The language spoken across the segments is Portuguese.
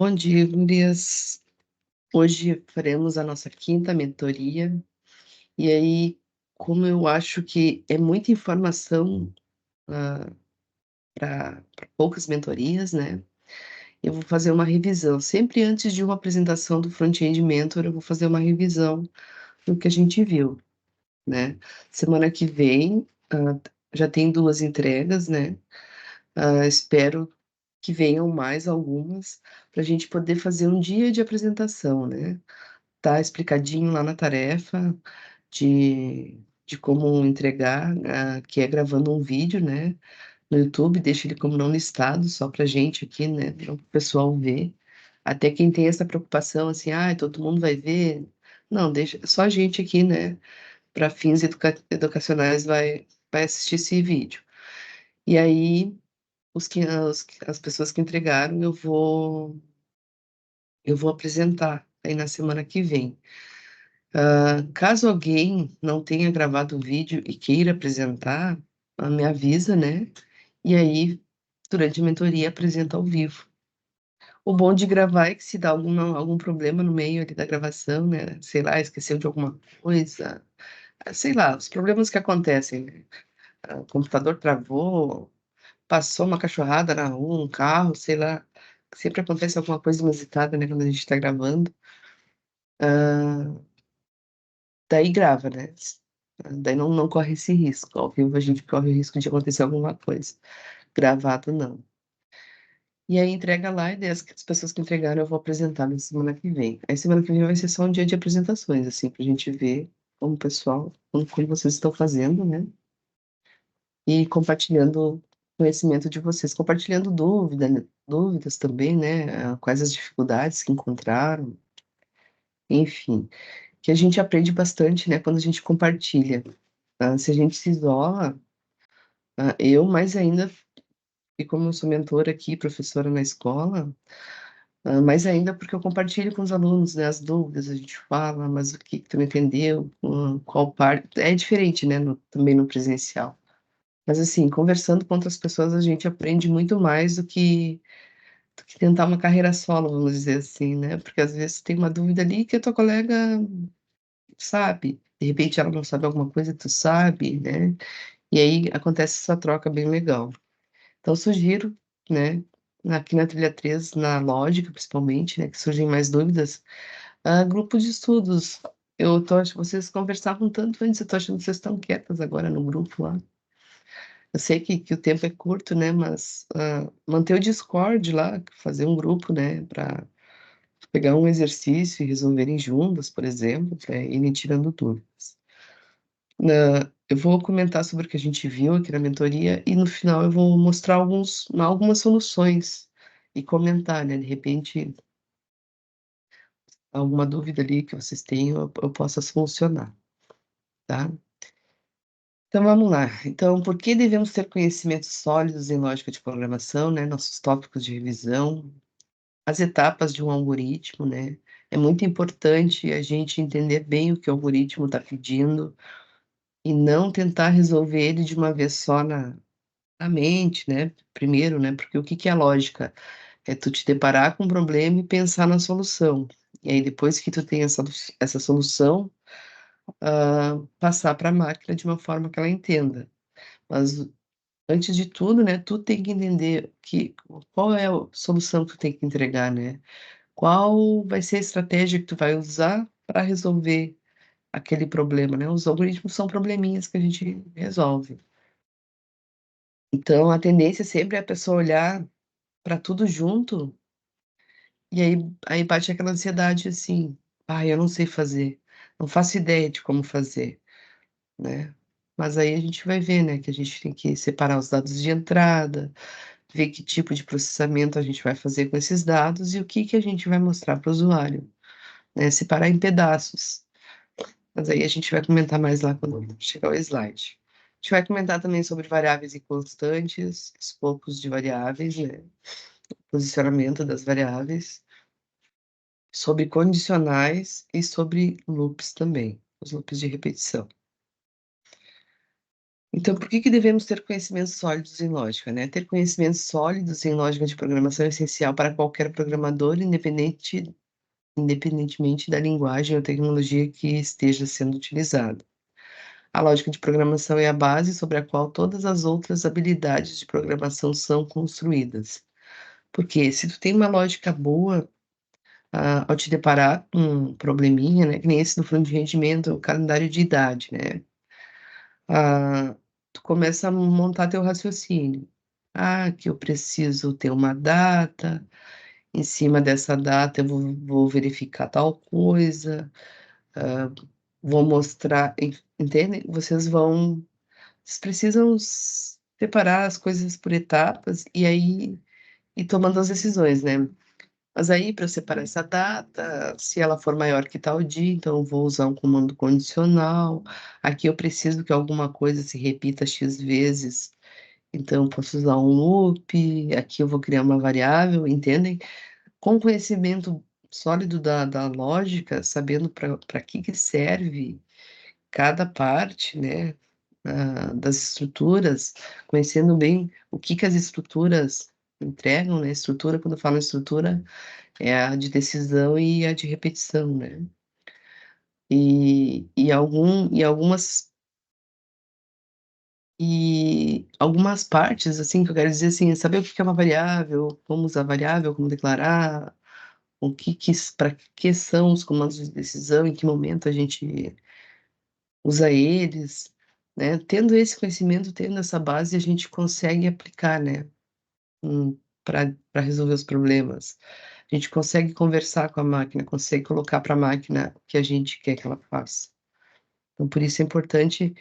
Bom dia, gurias. Hoje faremos a nossa quinta mentoria. E aí, como eu acho que é muita informação para poucas mentorias, né? Eu vou fazer uma revisão. Sempre antes de uma apresentação do Front-End Mentor, eu vou fazer uma revisão do que a gente viu, né? Semana que vem, já tem duas entregas, né? Espero que venham mais algumas para a gente poder fazer um dia de apresentação, né? Tá explicadinho lá na tarefa de como entregar, que é gravando um vídeo, né, no YouTube, deixa ele como não listado, só pra gente aqui, né, para o pessoal ver. Até quem tem essa preocupação, assim, todo mundo vai ver. Não, deixa, só a gente aqui, né, para fins educacionais vai assistir esse vídeo. E aí, as pessoas que entregaram, eu vou apresentar aí na semana que vem. Caso alguém não tenha gravado o vídeo e queira apresentar, me avisa, né? E aí, durante a mentoria, apresenta ao vivo. O bom de gravar é que se dá algum problema no meio ali da gravação, né? Sei lá, esqueceu de alguma coisa, sei lá, os problemas que acontecem, né? O computador travou, passou uma cachorrada na rua, um carro, sei lá. Sempre acontece alguma coisa inusitada, né? Quando a gente está gravando. Ah, Daí grava, né? Daí não corre esse risco. Ao vivo a gente corre o risco de acontecer alguma coisa. Gravado, não. E aí entrega lá, e daí as pessoas que entregaram eu vou apresentar na semana que vem. Aí semana que vem vai ser só um dia de apresentações, assim, pra gente ver como o pessoal, como vocês estão fazendo, né? E compartilhando conhecimento de vocês, compartilhando dúvidas também, né? Quais as dificuldades que encontraram, enfim. Que a gente aprende bastante, né, quando a gente compartilha. Se a gente se isola, eu mais ainda, e como eu sou mentora aqui, professora na escola, mais ainda porque eu compartilho com os alunos, né, as dúvidas, a gente fala, mas o que que tu não entendeu, qual parte, é diferente, né, também no presencial. Mas assim, conversando com outras pessoas, a gente aprende muito mais do que tentar uma carreira solo, vamos dizer assim, né, porque às vezes tem uma dúvida ali que a tua colega sabe, de repente ela não sabe alguma coisa, tu sabe, né, e aí acontece essa troca bem legal. Então, sugiro, né, aqui na trilha 3 na lógica, principalmente, né, que surgem mais dúvidas, grupo de estudos. Eu tô achando, vocês conversavam tanto antes, eu tô achando que vocês estão quietas agora no grupo lá. Eu sei que o tempo é curto, né, mas manter o Discord lá, fazer um grupo, né, para pegar um exercício e resolverem juntas, por exemplo, para irem tirando dúvidas. Eu vou comentar sobre o que a gente viu aqui na mentoria e no final eu vou mostrar algumas soluções e comentar, né? De repente, alguma dúvida ali que vocês tenham, eu possa solucionar, tá? Então vamos lá. Então, por que devemos ter conhecimentos sólidos em lógica de programação, né? Nossos tópicos de revisão, as etapas de um algoritmo, né? É muito importante a gente entender bem o que o algoritmo está pedindo e não tentar resolver ele de uma vez só na mente, né, primeiro, né, porque o que que é a lógica? É tu te deparar com um problema e pensar na solução. E aí depois que tu tem essa solução, passar para a máquina de uma forma que ela entenda. Mas antes de tudo, né, tu tem que entender qual é a solução que tu tem que entregar, né? Qual vai ser a estratégia que tu vai usar para resolver aquele problema, né? Os algoritmos são probleminhas que a gente resolve. Então, a tendência sempre é a pessoa olhar para tudo junto. E aí bate aquela ansiedade assim: "Ai, eu não sei fazer, não faço ideia de como fazer", né. Mas aí a gente vai ver, né, que a gente tem que separar os dados de entrada, ver que tipo de processamento a gente vai fazer com esses dados e o que que a gente vai mostrar para o usuário, né, separar em pedaços. Mas aí a gente vai comentar mais lá quando chegar o slide. A gente vai comentar também sobre variáveis e constantes, escopos de variáveis, né, posicionamento das variáveis. Sobre condicionais e sobre loops também, os loops de repetição. Então, por que devemos ter conhecimentos sólidos em lógica, né? Ter conhecimentos sólidos em lógica de programação é essencial para qualquer programador, independentemente da linguagem ou tecnologia que esteja sendo utilizada. A lógica de programação é a base sobre a qual todas as outras habilidades de programação são construídas. Porque se tu tem uma lógica boa, ao te deparar com um probleminha, né, que nem esse do fundo de rendimento, o calendário de idade, né, ah, tu começa a montar teu raciocínio. Ah, que eu preciso ter uma data, em cima dessa data eu vou verificar tal coisa, hã, vou mostrar, entendem? Vocês precisam separar as coisas por etapas e aí ir tomando as decisões, né. Mas aí para eu separar essa data, se ela for maior que tal dia, então eu vou usar um comando condicional. Aqui eu preciso que alguma coisa se repita "x" vezes, então eu posso usar um loop, aqui eu vou criar uma variável, entendem? Com conhecimento sólido da lógica, sabendo para que serve cada parte, né, das estruturas, conhecendo bem o que as estruturas entregam, né, estrutura, quando eu falo estrutura, é a de decisão e a de repetição, né. E algumas partes, assim, que eu quero dizer, assim, é saber o que que é uma variável, como usar variável, como declarar, o que para que são os comandos de decisão, em que momento a gente usa eles, né. Tendo esse conhecimento, tendo essa base, a gente consegue aplicar, né, pra resolver os problemas. A gente consegue conversar com a máquina, consegue colocar para a máquina o que a gente quer que ela faça. Então por isso é importante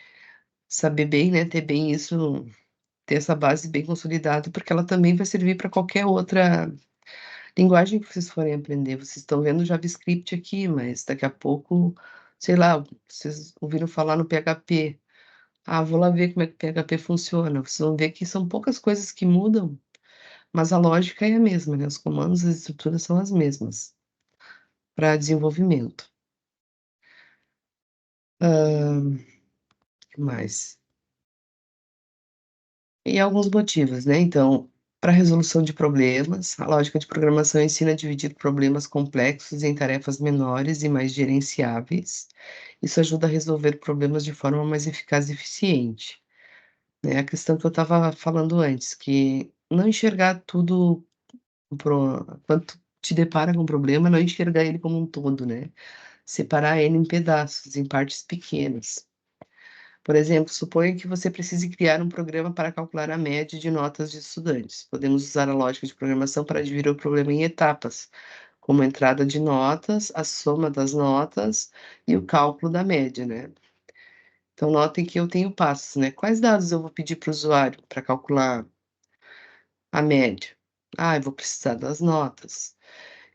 saber bem, né, ter bem isso, ter essa base bem consolidada, porque ela também vai servir para qualquer outra linguagem que vocês forem aprender. Vocês estão vendo JavaScript aqui, mas daqui a pouco, sei lá, vocês ouviram falar no PHP. Ah, vou lá ver como é que o PHP funciona. Vocês vão ver que são poucas coisas que mudam, mas a lógica é a mesma, né, os comandos, as estruturas são as mesmas para desenvolvimento. Que mais? E alguns motivos, né, então, para resolução de problemas, a lógica de programação ensina a dividir problemas complexos em tarefas menores e mais gerenciáveis. Isso ajuda a resolver problemas de forma mais eficaz e eficiente, né, a questão que eu estava falando antes, que não enxergar tudo quando tu te depara com um problema, não enxergar ele como um todo, né, separar ele em pedaços, em partes pequenas. Por exemplo, suponha que você precise criar um programa para calcular a média de notas de estudantes. Podemos usar a lógica de programação para dividir o problema em etapas, como a entrada de notas, a soma das notas e o cálculo da média, né. Então notem que eu tenho passos, né. Quais dados eu vou pedir para o usuário para calcular a média? Ah, eu vou precisar das notas.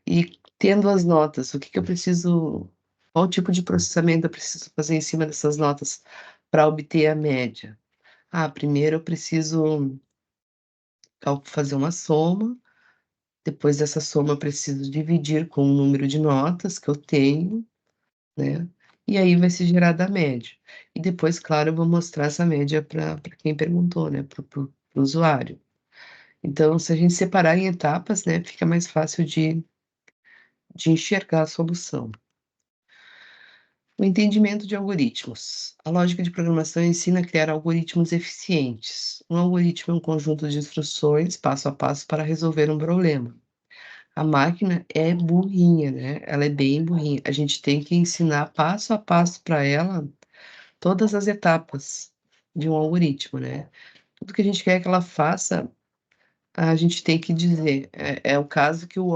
E tendo as notas, o que que eu preciso, qual tipo de processamento eu preciso fazer em cima dessas notas para obter a média? Ah, primeiro eu preciso fazer uma soma, depois dessa soma eu preciso dividir com o número de notas que eu tenho, né, e aí vai ser gerada a média. E depois, claro, eu vou mostrar essa média para quem perguntou, né, para o usuário. Então, se a gente separar em etapas, né, fica mais fácil de enxergar a solução. O entendimento de algoritmos. A lógica de programação ensina a criar algoritmos eficientes. Um algoritmo é um conjunto de instruções, passo a passo, para resolver um problema. A máquina é burrinha, né? Ela é bem burrinha. A gente tem que ensinar passo a passo para ela todas as etapas de um algoritmo, né? Tudo que a gente quer que ela faça, a gente tem que dizer. É o caso que o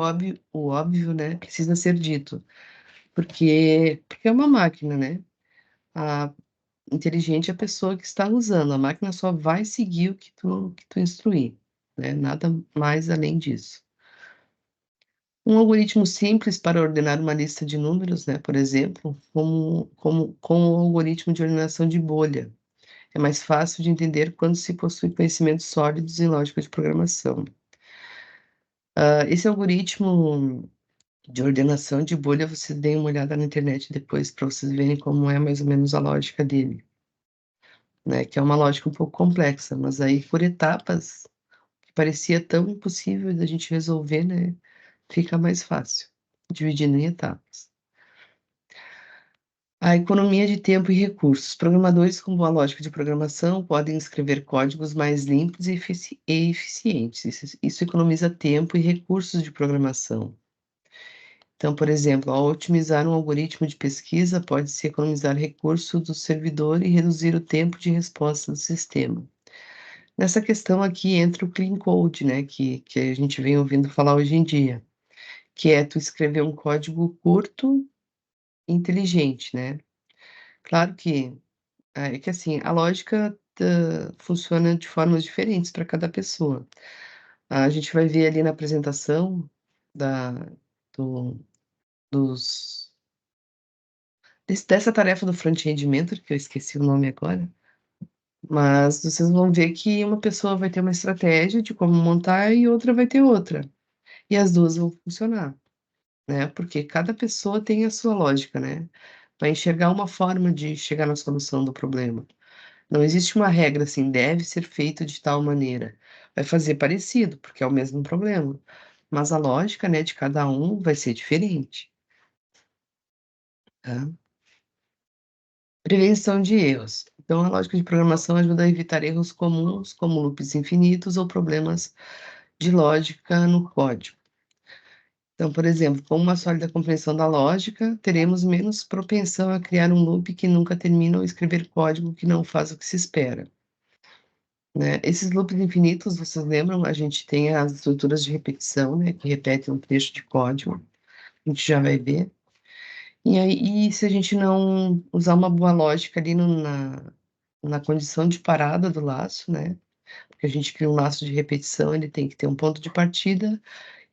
óbvio, né, precisa ser dito, porque é uma máquina, né? A inteligente é a pessoa que está usando, a máquina só vai seguir o que tu instruir, né, nada mais além disso. Um algoritmo simples para ordenar uma lista de números, né, por exemplo, como com o algoritmo de ordenação de bolha. É mais fácil de entender quando se possui conhecimentos sólidos em lógica de programação. Esse algoritmo de ordenação de bolha, vocês deem uma olhada na internet depois para vocês verem como é mais ou menos a lógica dele, né, que é uma lógica um pouco complexa, mas aí por etapas, que parecia tão impossível da gente resolver, né, fica mais fácil, dividindo em etapas. A economia de tempo e recursos. Programadores com boa lógica de programação podem escrever códigos mais limpos e eficientes. Isso economiza tempo e recursos de programação. Então, por exemplo, ao otimizar um algoritmo de pesquisa, pode-se economizar recurso do servidor e reduzir o tempo de resposta do sistema. Nessa questão aqui entra o clean code, né, que a gente vem ouvindo falar hoje em dia, que é tu escrever um código curto, inteligente, né. Claro que é que assim, a lógica funciona de formas diferentes para cada pessoa. A gente vai ver ali na apresentação da do dos dessa tarefa do front-end mentor, que eu esqueci o nome agora, mas vocês vão ver que uma pessoa vai ter uma estratégia de como montar e outra vai ter outra, e as 2 vão funcionar, né, porque cada pessoa tem a sua lógica, né, vai enxergar uma forma de chegar na solução do problema. Não existe uma regra assim: "Deve ser feito de tal maneira". Vai fazer parecido, porque é o mesmo problema, mas a lógica, né, de cada um vai ser diferente, tá. Prevenção de erros. Então a lógica de programação ajuda a evitar erros comuns, como loops infinitos ou problemas de lógica no código. Então, por exemplo, com uma sólida compreensão da lógica, teremos menos propensão a criar um loop que nunca termina ou escrever código que não faz o que se espera. Né, esses loops infinitos, vocês lembram? A gente tem as estruturas de repetição, né, que repetem um trecho de código, a gente já vai ver. E aí, se a gente não usar uma boa lógica ali na condição de parada do laço, né, porque a gente cria um laço de repetição, ele tem que ter um ponto de partida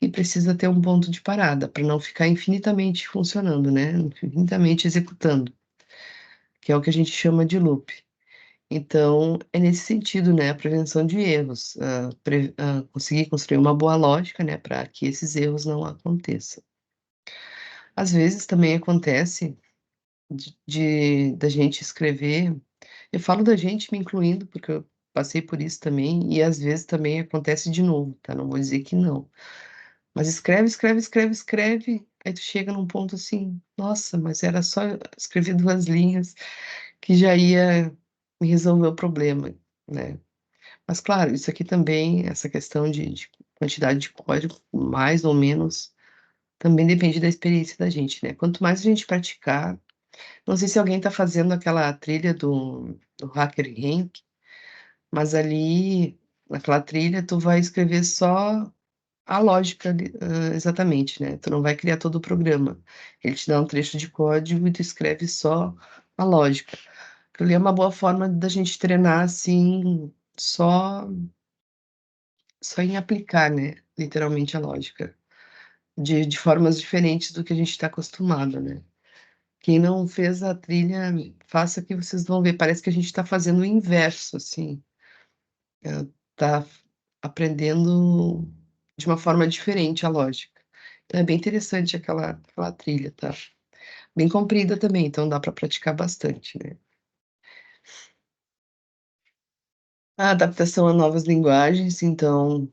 e precisa ter um ponto de parada, para não ficar infinitamente funcionando, né, infinitamente executando, que é o que a gente chama de loop. Então, é nesse sentido, né, a prevenção de erros, conseguir construir uma boa lógica, né, para que esses erros não aconteçam. Às vezes também acontece da gente escrever, eu falo da gente me incluindo, porque eu passei por isso também, e às vezes também acontece de novo, tá, não vou dizer que não. Mas escreve, escreve, escreve, escreve, aí tu chega num ponto assim: "Nossa, mas era só escrever 2 linhas que já ia me resolver o problema", né. Mas claro, isso aqui também, essa questão de quantidade de código, mais ou menos, também depende da experiência da gente, né. Quanto mais a gente praticar, não sei se alguém está fazendo aquela trilha do HackerRank, mas ali, naquela trilha, tu vai escrever só a lógica ali, exatamente, né, tu não vai criar todo o programa. Ele te dá um trecho de código e tu escreve só a lógica. Aquilo ali é uma boa forma da gente treinar, assim, só só em aplicar, né, literalmente a lógica, de formas diferentes do que a gente está acostumado, né. Quem não fez a trilha, faça que vocês vão ver, parece que a gente está fazendo o inverso, assim, tá aprendendo de uma forma diferente a lógica. Então é bem interessante aquela trilha, tá. Bem comprida também, então dá para praticar bastante, né. A adaptação a novas linguagens, então,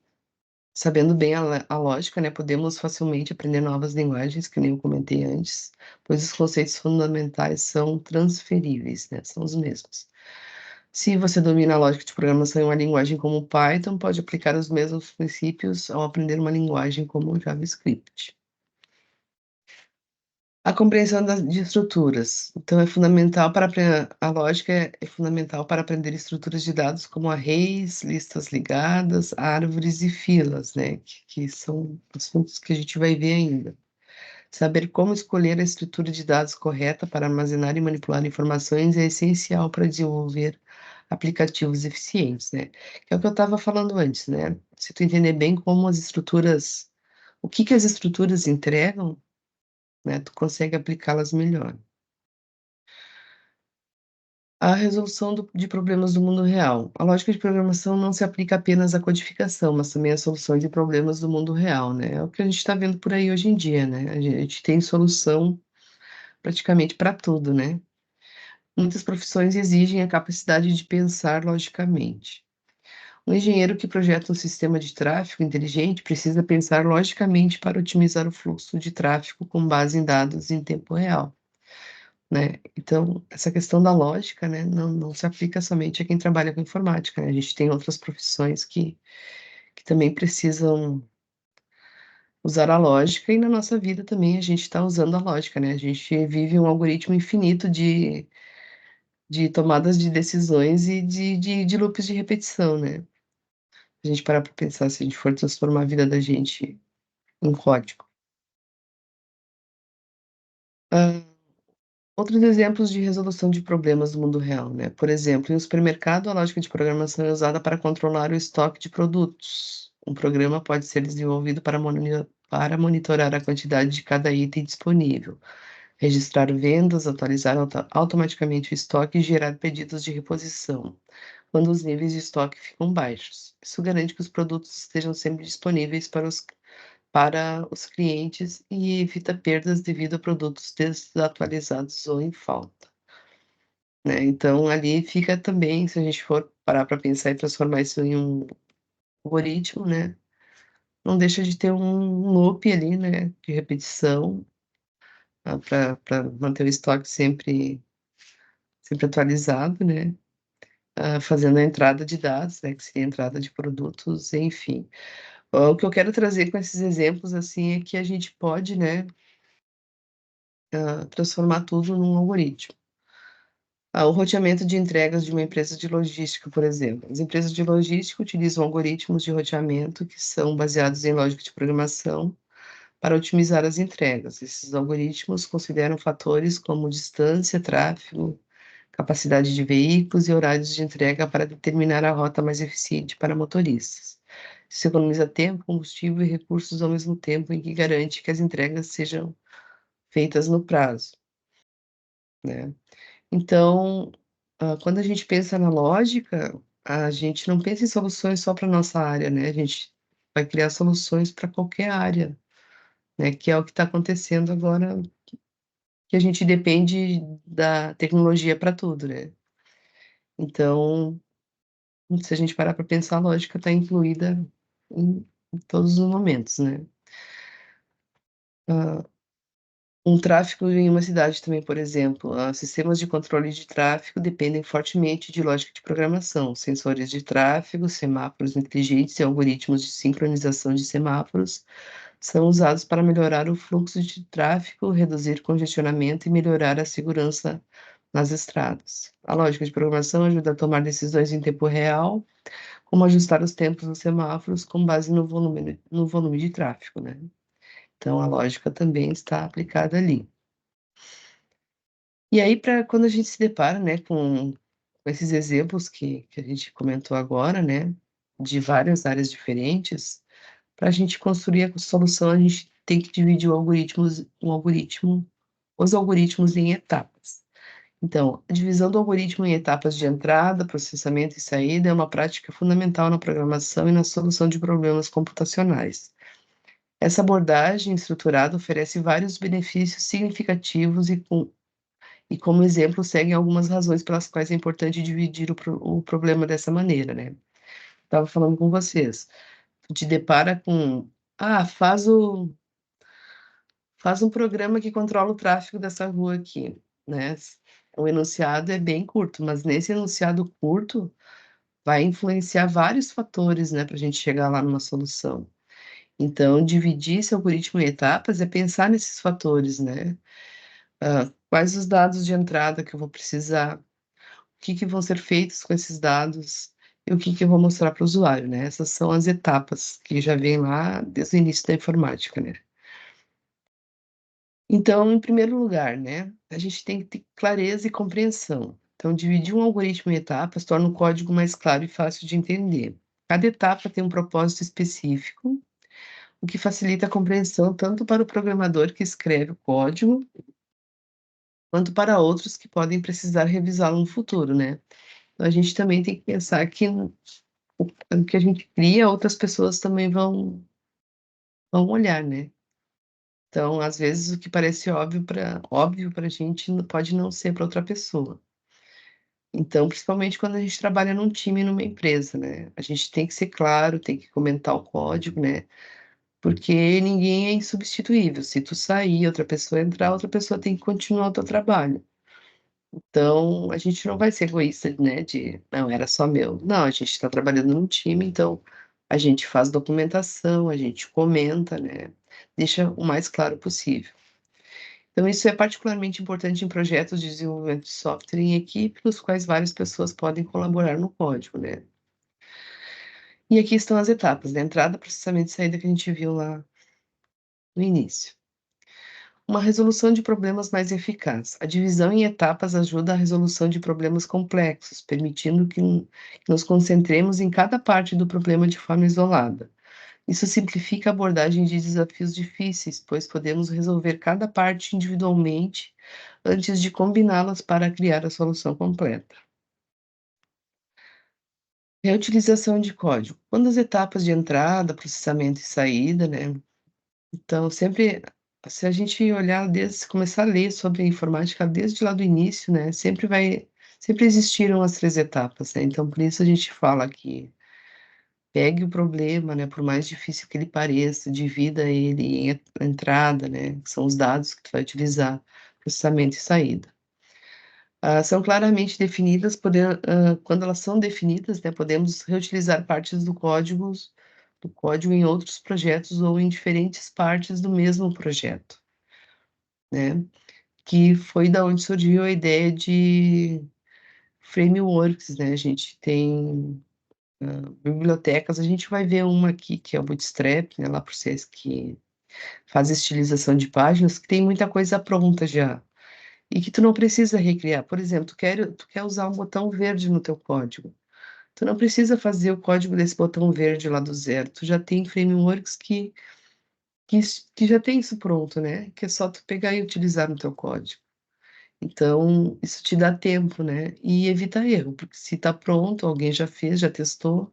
sabendo bem a lógica, né, podemos facilmente aprender novas linguagens, que nem eu comentei antes, pois os conceitos fundamentais são transferíveis, né, são os mesmos. Se você domina a lógica de programação em uma linguagem como o Python, pode aplicar os mesmos princípios ao aprender uma linguagem como o JavaScript. A compreensão de estruturas. Então é fundamental para a lógica é fundamental para aprender estruturas de dados como arrays, listas ligadas, árvores e filas, né, que são assuntos que a gente vai ver ainda. Saber como escolher a estrutura de dados correta para armazenar e manipular informações é essencial para desenvolver aplicativos eficientes, né. Que é o que eu estava falando antes, né. Se tu entender bem como as estruturas o que que as estruturas entregam, né, tu consegue aplicá-las melhor. A resolução de problemas do mundo real. A lógica de programação não se aplica apenas à codificação, mas também à solução de problemas do mundo real, né. É o que a gente está vendo por aí hoje em dia, né. A gente tem solução praticamente para tudo, né. Muitas profissões exigem a capacidade de pensar logicamente. Um engenheiro que projeta um sistema de tráfego inteligente precisa pensar logicamente para otimizar o fluxo de tráfego com base em dados em tempo real, né. Então, essa questão da lógica, né, não se aplica somente a quem trabalha com informática, né, a gente tem outras profissões que também precisam usar a lógica e na nossa vida também a gente está usando a lógica, né, a gente vive um algoritmo infinito de tomadas de decisões e de loops de repetição, né. Se a gente parar para pensar, se a gente for transformar a vida da gente em código. Hã, outros exemplos de resolução de problemas do mundo real, né, por exemplo, em um supermercado, a lógica de programação é usada para controlar o estoque de produtos. Um programa pode ser desenvolvido para monitorar a quantidade de cada item disponível, registrar vendas, atualizar automaticamente o estoque e gerar pedidos de reposição, quando os níveis de estoque ficam baixos. Isso garante que os produtos estejam sempre disponíveis para os clientes e evita perdas devido a produtos desatualizados ou em falta, né. Então ali fica também, se a gente for parar para pensar e transformar isso em um algoritmo, né, não deixa de ter um loop ali, né, de repetição, para manter o estoque sempre atualizado, né, fazendo a entrada de dados, né, que seria a entrada de produtos, enfim. O que eu quero trazer com esses exemplos, assim, é que a gente pode, né, transformar tudo num algoritmo. O roteamento de entregas de uma empresa de logística, por exemplo. As empresas de logística utilizam algoritmos de roteamento que são baseados em lógica de programação para otimizar as entregas. Esses algoritmos consideram fatores como distância, tráfego, capacidade de veículos e horários de entrega para determinar a rota mais eficiente para motoristas. Isso economiza tempo, combustível e recursos ao mesmo tempo em que garante que as entregas sejam feitas no prazo, né. Então, quando a gente pensa na lógica, a gente não pensa em soluções só para nossa área, né, a gente vai criar soluções para qualquer área, né, que é o que está acontecendo agora, que a gente depende da tecnologia para tudo, né. Então, se a gente parar para pensar, a lógica está incluída em todos os momentos, né. Hã, um tráfego em uma cidade também, por exemplo, sistemas de controle de tráfego dependem fortemente de lógica de programação, sensores de tráfego, semáforos inteligentes e algoritmos de sincronização de semáforos são usados para melhorar o fluxo de tráfego, reduzir congestionamento e melhorar a segurança nas estradas. A lógica de programação ajuda a tomar decisões em tempo real, como ajustar os tempos dos semáforos com base no volume de tráfego, né. Então a lógica também está aplicada ali. E aí para quando a gente se depara, né, com esses exemplos que a gente comentou agora, né, de várias áreas diferentes, para a gente construir a solução, a gente tem que dividir os algoritmos em etapas. Então, a divisão do algoritmo em etapas de entrada, processamento e saída é uma prática fundamental na programação e na solução de problemas computacionais. Essa abordagem estruturada oferece vários benefícios significativos e como exemplo seguem algumas razões pelas quais é importante dividir o problema dessa maneira, né. Estava falando com vocês, tu te depara com: "Ah, faz um programa que controla o tráfego dessa rua aqui", né. O enunciado é bem curto, mas nesse enunciado curto, vai influenciar vários fatores, né, para a gente chegar lá numa solução. Então dividir esse algoritmo em etapas é pensar nesses fatores, né. Quais os dados de entrada que eu vou precisar, o que vão ser feitos com esses dados e o que eu vou mostrar para o usuário, né. Essas são as etapas que já vêm lá desde o início da informática, né. Então, em primeiro lugar, né, a gente tem que ter clareza e compreensão. Então, dividir um algoritmo em etapas torna o código mais claro e fácil de entender. Cada etapa tem um propósito específico, o que facilita a compreensão tanto para o programador que escreve o código, quanto para outros que podem precisar revisá-lo no futuro, né. Então, a gente também tem que pensar que o que a gente cria, outras pessoas também vão olhar, né. Então, às vezes, o que parece óbvio para a gente pode não ser para outra pessoa. Então, principalmente quando a gente trabalha num time, numa empresa, né, a gente tem que ser claro, tem que comentar o código, né, porque ninguém é insubstituível. Se tu sair, outra pessoa entrar, outra pessoa tem que continuar o teu trabalho. Então, a gente não vai ser egoísta, né, de: "Não, era só meu". Não, a gente está trabalhando num time, então a gente faz documentação, a gente comenta, né, deixa o mais claro possível. Então isso é particularmente importante em projetos de desenvolvimento de software em equipe, nos quais várias pessoas podem colaborar no código, né. E aqui estão as etapas, né, entrada, processamento e saída que a gente viu lá no início. Uma resolução de problemas mais eficaz. A divisão em etapas ajuda à resolução de problemas complexos, permitindo que nos concentremos em cada parte do problema de forma isolada. Isso simplifica a abordagem de desafios difíceis, pois podemos resolver cada parte individualmente antes de combiná-las para criar a solução completa. Reutilização de código. Quando as etapas de entrada, processamento e saída, né, então, sempre se a gente olhar desde começar a ler sobre a informática desde lá do início, né, sempre existiram as 3 etapas, né, então por isso a gente fala que pegue o problema, né, por mais difícil que ele pareça, divida ele em entrada, né, que são os dados que tu vai utilizar, processamento e saída. São claramente definidas, quando elas são definidas, né, podemos reutilizar partes do código em outros projetos ou em diferentes partes do mesmo projeto, né, que foi da onde surgiu a ideia de frameworks, né, a gente tem, bibliotecas, a gente vai ver uma aqui que é o Bootstrap, né, lá para vocês que faz estilização de páginas, que tem muita coisa pronta já. E que tu não precisa recriar. Por exemplo, tu quer usar um botão verde no teu código. Tu não precisa fazer o código desse botão verde lá do zero, tu já tem frameworks que já tem isso pronto, né, que é só tu pegar e utilizar no teu código. Então, isso te dá tempo, né, e evita erro, porque se tá pronto, alguém já fez, já testou,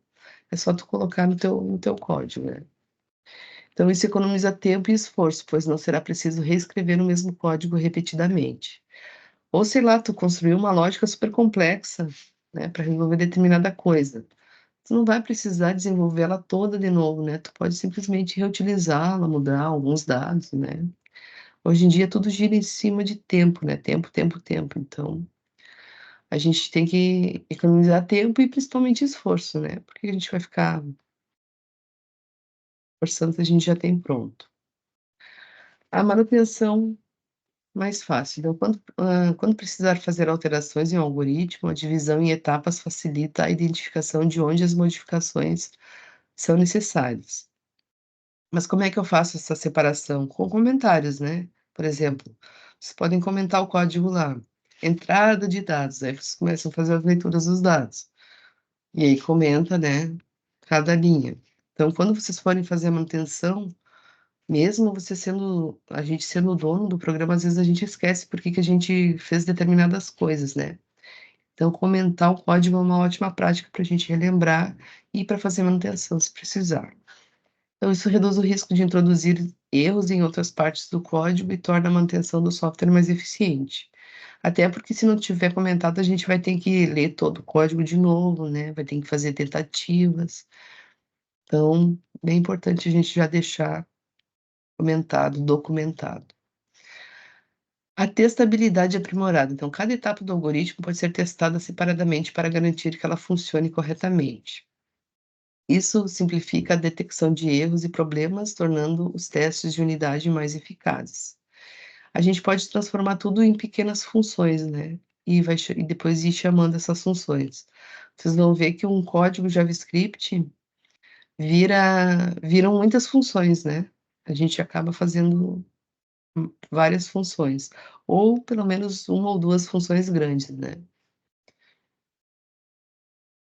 é só tu colocar no teu código, né. Então isso economiza tempo e esforço, pois não será preciso reescrever o mesmo código repetidamente. Ou sei lá, tu construiu uma lógica super complexa, né, para resolver determinada coisa. Tu não vai precisar desenvolver ela toda de novo, né, tu pode simplesmente reutilizá-la, mudar alguns dados, né. Hoje em dia tudo gira em cima de tempo, né, tempo, tempo, tempo, então a gente tem que economizar tempo e principalmente esforço, né, porque a gente vai ficar forçando se a gente já tem pronto. A manutenção mais fácil. Então, quando precisar fazer alterações em um algoritmo, a divisão em etapas facilita a identificação de onde as modificações são necessárias. Mas como é que eu faço essa separação? Com comentários, né? Por exemplo, vocês podem comentar o código lá, entrada de dados, aí vocês começam a fazer as leituras dos dados. E aí comenta, né, cada linha. Então, quando vocês forem fazer a manutenção, mesmo você sendo a gente sendo o dono do programa, às vezes a gente esquece por que que a gente fez determinadas coisas, né. Então comentar o código é uma ótima prática para a gente relembrar e para fazer manutenção se precisar. Então isso reduz o risco de introduzir erros em outras partes do código e torna a manutenção do software mais eficiente. Até porque se não tiver comentado, a gente vai ter que ler todo o código de novo, né, vai ter que fazer tentativas. Então, bem importante a gente já deixar comentado, documentado. A testabilidade aprimorada. Então, cada etapa do algoritmo pode ser testada separadamente para garantir que ela funcione corretamente. Isso simplifica a detecção de erros e problemas, tornando os testes de unidade mais eficazes. A gente pode transformar tudo em pequenas funções, né? E depois ir chamando essas funções. Vocês vão ver que um código JavaScript viram muitas funções, né? A gente acaba fazendo várias funções, ou pelo menos uma ou 2 funções grandes, né.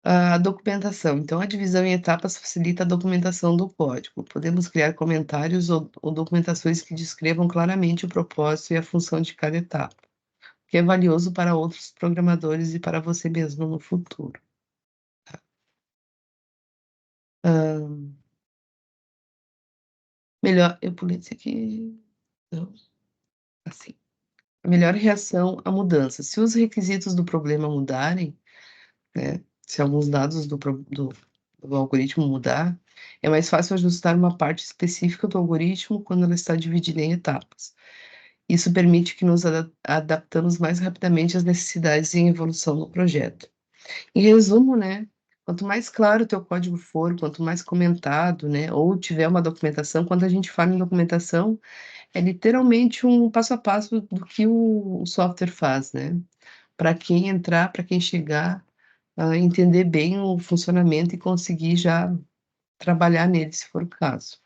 A documentação, então a divisão em etapas facilita a documentação do código. Podemos criar comentários ou documentações que descrevam claramente o propósito e a função de cada etapa, que é valioso para outros programadores e para você mesmo no futuro. Hã, melhor eu pulei esse aqui, não, assim. A melhor reação à mudança. Se os requisitos do problema mudarem, né? Se alguns dados do algoritmo mudar, é mais fácil ajustar uma parte específica do algoritmo quando ela está dividida em etapas. Isso permite que nos adaptamos mais rapidamente às necessidades em evolução do projeto. Em resumo, né, quanto mais claro o teu código for, quanto mais comentado, né, ou tiver uma documentação, quando a gente fala em documentação, é literalmente um passo a passo do que o software faz, né? Para quem entrar, para quem chegar, entender bem o funcionamento e conseguir já trabalhar nele, se for o caso.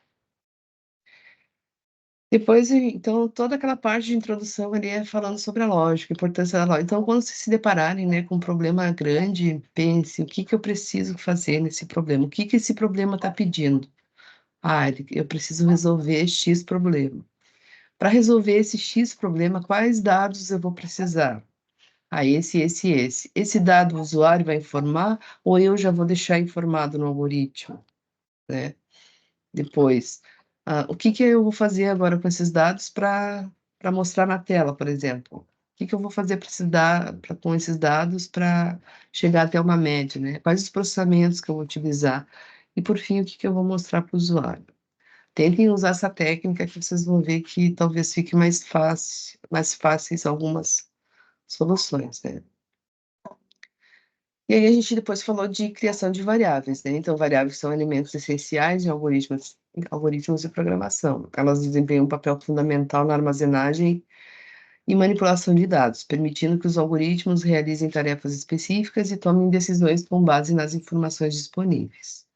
Depois, então, toda aquela parte de introdução ali é falando sobre a lógica, a importância da lógica. Então, quando vocês se depararem, né, com um problema grande, pense, o que que eu preciso fazer nesse problema? O que que esse problema está pedindo? Ah, eu preciso resolver X problema. Para resolver esse X problema, quais dados eu vou precisar? Ah, esse. Esse dado o usuário vai informar ou eu já vou deixar informado no algoritmo, né? Depois, o que que eu vou fazer agora com esses dados para mostrar na tela, por exemplo? O que que eu vou fazer com esses dados para chegar até uma média, né? Quais os processamentos que eu vou utilizar? E por fim, o que que eu vou mostrar para o usuário? Tentem usar essa técnica que vocês vão ver que talvez fique mais fáceis algumas soluções, né? E aí a gente depois falou de criação de variáveis, né? Então, variáveis são elementos essenciais em algoritmos de programação. Elas desempenham um papel fundamental na armazenagem e manipulação de dados, permitindo que os algoritmos realizem tarefas específicas e tomem decisões com base nas informações disponíveis.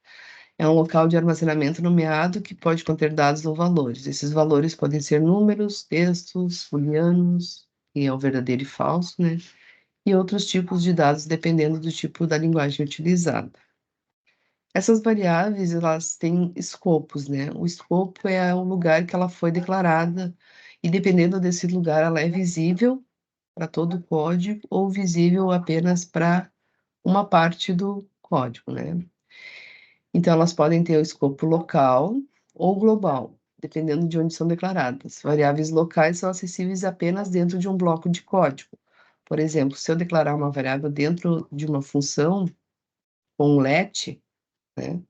É um local de armazenamento nomeado que pode conter dados ou valores. Esses valores podem ser números, textos, booleanos, que é o verdadeiro e falso, né? E outros tipos de dados, dependendo do tipo da linguagem utilizada. Essas variáveis, elas têm escopos, né? O escopo é o lugar que ela foi declarada, e dependendo desse lugar, ela é visível para todo o código ou visível apenas para uma parte do código, né? Então, elas podem ter o escopo local ou global, dependendo de onde são declaradas. Variáveis locais são acessíveis apenas dentro de um bloco de código. Por exemplo, se eu declarar uma variável dentro de uma função com um let, né,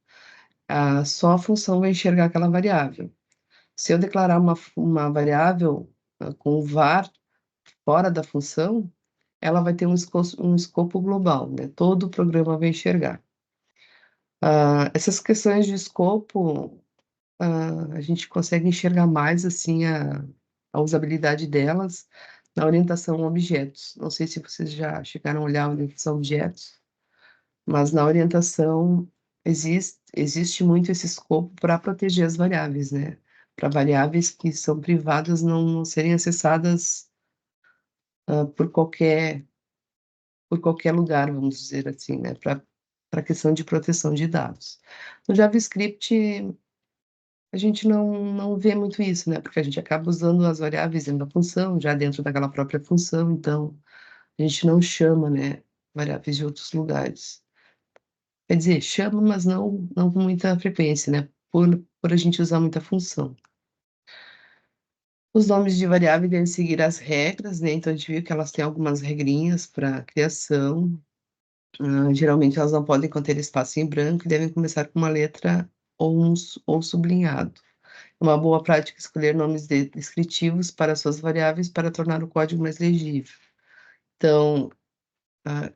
só a função vai enxergar aquela variável. Se eu declarar uma variável com var fora da função, ela vai ter um escopo global, né? Todo o programa vai enxergar. Essas questões de escopo, a gente consegue enxergar mais assim a usabilidade delas na orientação a objetos. Não sei se vocês já chegaram a olhar a orientação a objetos, mas na orientação existe muito esse escopo para proteger as variáveis, né? Para variáveis que são privadas não serem acessadas por qualquer lugar, vamos dizer assim, né? Para questão de proteção de dados. No JavaScript, a gente não vê muito isso, né? Porque a gente acaba usando as variáveis dentro da função, já dentro daquela própria função, então a gente não chama, né, variáveis de outros lugares. Quer dizer, chama, mas não com muita frequência, né? Por a gente usar muita função. Os nomes de variável devem seguir as regras, né? Então a gente viu que elas têm algumas regrinhas para criação. Geralmente elas não podem conter espaço em branco e devem começar com uma letra ou sublinhado. É uma boa prática escolher nomes descritivos para suas variáveis para tornar o código mais legível. Então,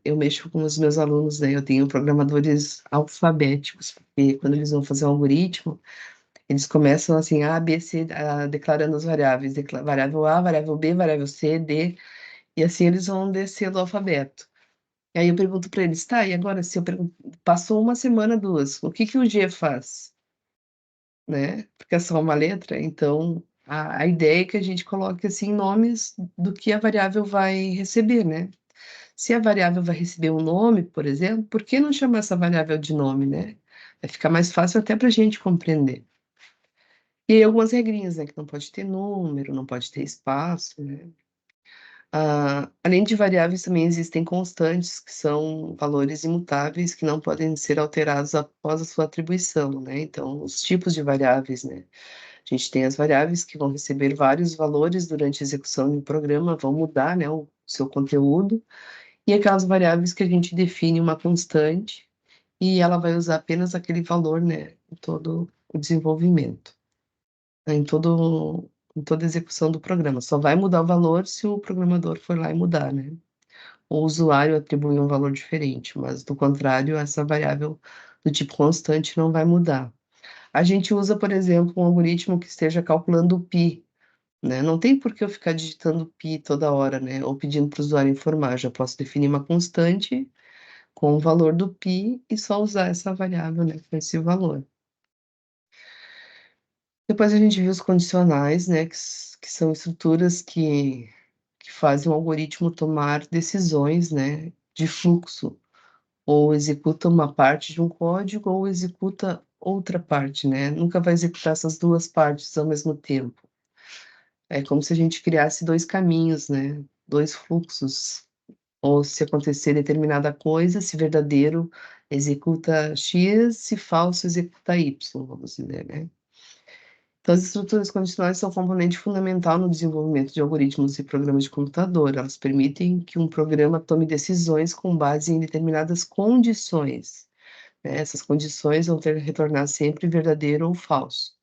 eu mexo com os meus alunos, né? Eu tenho programadores alfabéticos, porque quando eles vão fazer um algoritmo, eles começam assim, A, B, C, declarando as variáveis, variável A, variável B, variável C, D, e assim eles vão descer do alfabeto. E aí eu pergunto para eles, tá, e agora se eu passou uma semana, duas, o que que o G faz? Né? Porque é só uma letra, então a ideia é que a gente coloque assim nomes do que a variável vai receber, né? Se a variável vai receber um nome, por exemplo, por que não chamar essa variável de nome, né? Vai ficar mais fácil até para a gente compreender. E aí algumas regrinhas, né? Que não pode ter número, não pode ter espaço, né? Além de variáveis, também existem constantes, que são valores imutáveis que não podem ser alterados após a sua atribuição, né? Então, os tipos de variáveis, né? A gente tem as variáveis que vão receber vários valores durante a execução de um programa, vão mudar, né, o seu conteúdo, e aquelas variáveis que a gente define uma constante e ela vai usar apenas aquele valor, né, em todo o desenvolvimento, né, em toda a execução do programa. Só vai mudar o valor se o programador for lá e mudar, né? O usuário atribui um valor diferente, mas do contrário, essa variável do tipo constante não vai mudar. A gente usa, por exemplo, um algoritmo que esteja calculando o π, né? Não tem por que eu ficar digitando π toda hora, né? Ou pedindo para o usuário informar. Já posso definir uma constante com o valor do π e só usar essa variável, né, com esse valor. Depois a gente viu os condicionais, né, que são estruturas que fazem o algoritmo tomar decisões, né, de fluxo, ou executa uma parte de um código ou executa outra parte, né? Nunca vai executar essas duas partes ao mesmo tempo. É como se a gente criasse dois caminhos, né? Dois fluxos. Ou se acontecer determinada coisa, se verdadeiro executa X, se falso executa Y, vamos dizer, né? Então, as estruturas condicionais são componente fundamental no desenvolvimento de algoritmos e programas de computador. Elas permitem que um programa tome decisões com base em determinadas condições, né? Essas condições vão ter que retornar sempre verdadeiro ou falso,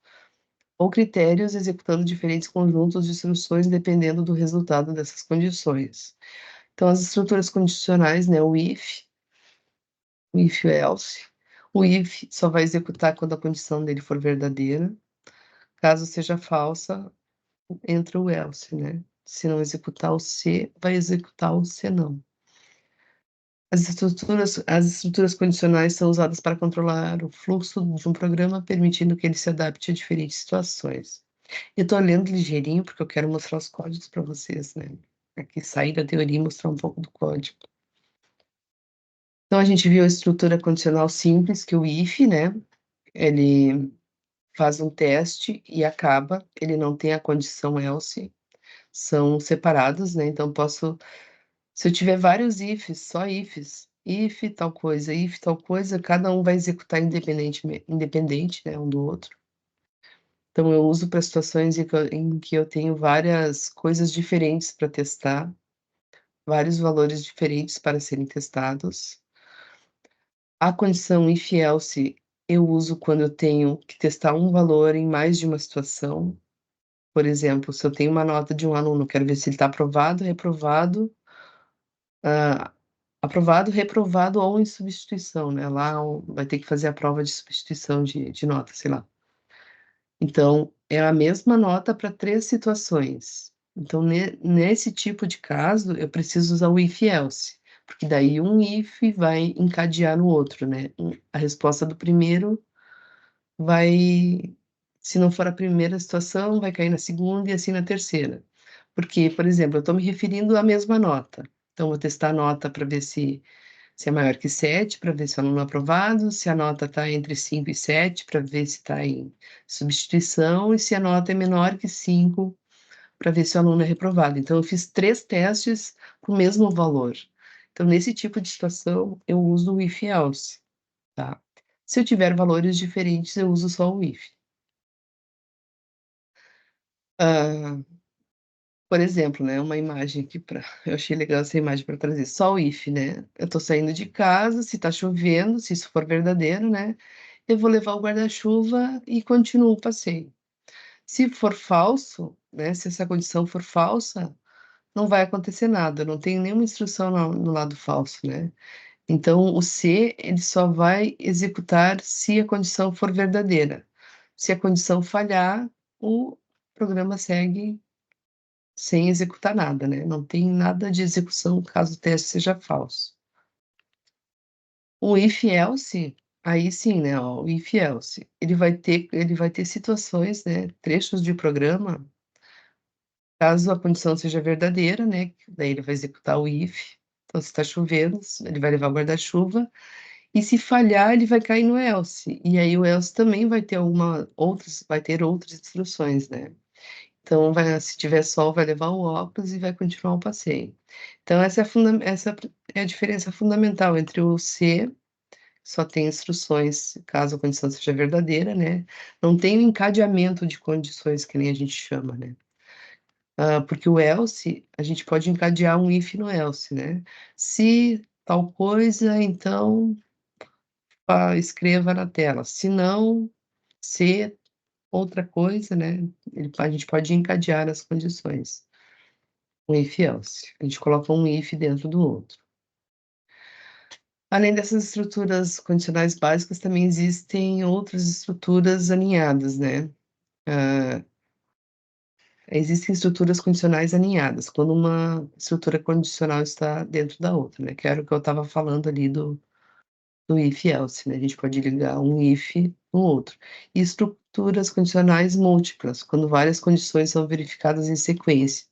ou critérios executando diferentes conjuntos de instruções dependendo do resultado dessas condições. Então, as estruturas condicionais, né, o if e o else. O if só vai executar quando a condição dele for verdadeira. Caso seja falsa, entra o else, né? Se não executar o se, vai executar o se não. As estruturas condicionais são usadas para controlar o fluxo de um programa, permitindo que ele se adapte a diferentes situações. Eu estou lendo ligeirinho porque eu quero mostrar os códigos para vocês, né? Aqui sair da teoria e mostrar um pouco do código. Então a gente viu a estrutura condicional simples, que é o if, né? Ele faz um teste e acaba, ele não tem a condição else, são separados, né? Então posso, se eu tiver vários ifs, só ifs, if tal coisa, cada um vai executar independente, né, um do outro. Então eu uso para situações em que eu tenho várias coisas diferentes para testar, vários valores diferentes para serem testados. A condição if else eu uso quando eu tenho que testar um valor em mais de uma situação. Por exemplo, se eu tenho uma nota de um aluno, quero ver se ele está aprovado, reprovado, ah, aprovado, reprovado ou em substituição, né? Lá vai ter que fazer a prova de substituição de nota, sei lá. Então, é a mesma nota para 3 situações. Então, nesse tipo de caso, eu preciso usar o if else, porque daí um if vai encadear no outro, né? A resposta do primeiro vai, se não for a primeira situação, vai cair na segunda e assim na terceira. Porque, por exemplo, eu estou me referindo à mesma nota. Então, vou testar a nota para ver se é maior que 7, para ver se é aluno aprovado, se a nota está entre 5 e 7, para ver se está em substituição, e se a nota é menor que 5, para ver se o aluno é reprovado. Então, eu fiz 3 testes com o mesmo valor. Então, nesse tipo de situação, eu uso o if else, tá? Se eu tiver valores diferentes, eu uso só o if. Ah, por exemplo, né, uma imagem aqui para eu achei legal essa imagem para trazer, só o if, né? Eu tô saindo de casa, se tá chovendo, se isso for verdadeiro, né, eu vou levar o guarda-chuva e continuo o passeio. Se for falso, né, se essa condição for falsa, não vai acontecer nada, não tem nenhuma instrução no lado falso, né? Então o se, ele só vai executar se a condição for verdadeira. Se a condição falhar, o programa segue sem executar nada, né? Não tem nada de execução caso o teste seja falso. O if else, aí sim, né? Ó, o if else, ele vai ter situações, né? Trechos de programa, caso a condição seja verdadeira, né? Daí ele vai executar o if. Então, se está chovendo, ele vai levar o guarda-chuva. E se falhar, ele vai cair no else. E aí o else também vai ter outras instruções, né? Então, se tiver sol, vai levar o óculos e vai continuar o passeio. Então, essa é a diferença fundamental entre o se, só tem instruções, caso a condição seja verdadeira, né? Não tem o encadeamento de condições, que nem a gente chama, né? Porque o else, a gente pode encadear um if no else, né? Se tal coisa, então, escreva na tela. Se não, se outra coisa, né? A gente pode encadear as condições. Um if else. A gente coloca um if dentro do outro. Além dessas estruturas condicionais básicas, também existem outras estruturas alinhadas, né? Existem estruturas condicionais alinhadas, quando uma estrutura condicional está dentro da outra, né? Que era o que eu estava falando ali do if else, né? A gente pode ligar um if no outro. E estruturas condicionais múltiplas, quando várias condições são verificadas em sequência,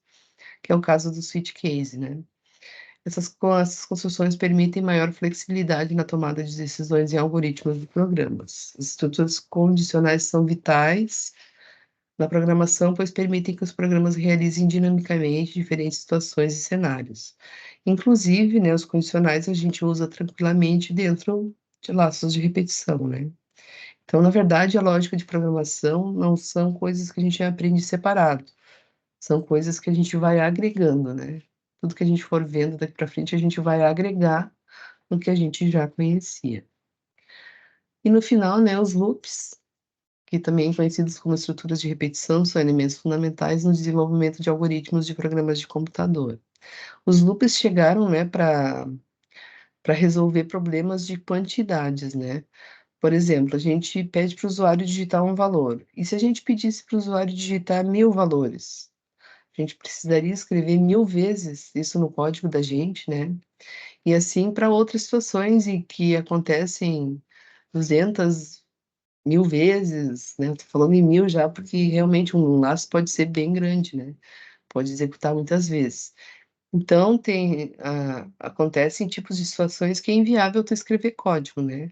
que é o caso do switch case, né? Essas construções permitem maior flexibilidade na tomada de decisões em algoritmos de programas. As estruturas condicionais são vitais na programação, pois permitem que os programas realizem dinamicamente diferentes situações e cenários. Inclusive, né, os condicionais a gente usa tranquilamente dentro de laços de repetição, né? Então, na verdade, a lógica de programação não são coisas que a gente aprende separado, são coisas que a gente vai agregando, né? Tudo que a gente for vendo daqui para frente, a gente vai agregar no que a gente já conhecia. E no final, né, os loops, que também conhecidos como estruturas de repetição, são elementos fundamentais no desenvolvimento de algoritmos de programas de computador. Os loops chegaram, né, para resolver problemas de quantidades, né? Por exemplo, a gente pede para o usuário digitar um valor. E se a gente pedisse para o usuário digitar 1000 valores? A gente precisaria escrever 1000 vezes isso no código da gente, né? E assim para outras situações em que acontecem 200.000 vezes, né? Estou falando em 1000 já, porque realmente um laço pode ser bem grande, né? Pode executar muitas vezes. Então, acontecem tipos de situações que é inviável tu escrever código, né?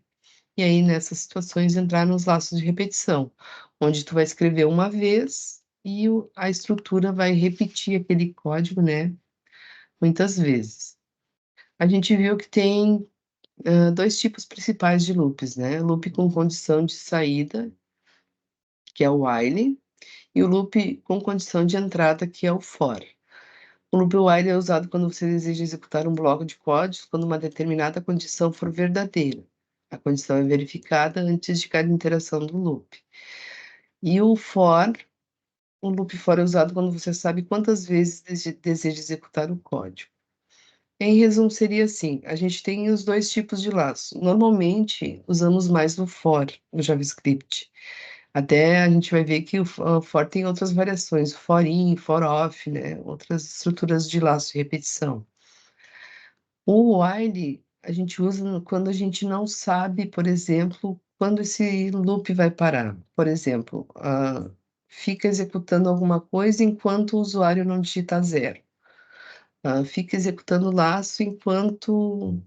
E aí, nessas situações, entrar nos laços de repetição, onde tu vai escrever uma vez e a estrutura vai repetir aquele código, né? Muitas vezes. A gente viu que tem dois tipos principais de loops, né? Loop com condição de saída, que é o while, e o loop com condição de entrada, que é o for. O loop while é usado quando você deseja executar um bloco de código quando uma determinada condição for verdadeira. A condição é verificada antes de cada interação do loop. E o loop for é usado quando você sabe quantas vezes deseja executar o código. Em resumo, seria assim: a gente tem os dois tipos de laço. Normalmente, usamos mais o for no JavaScript. Até a gente vai ver que o for tem outras variações, o for in, for off, né? Outras estruturas de laço de repetição. O while a gente usa quando a gente não sabe, por exemplo, quando esse loop vai parar. Por exemplo, fica executando alguma coisa enquanto o usuário não digita zero. Fica executando o laço enquanto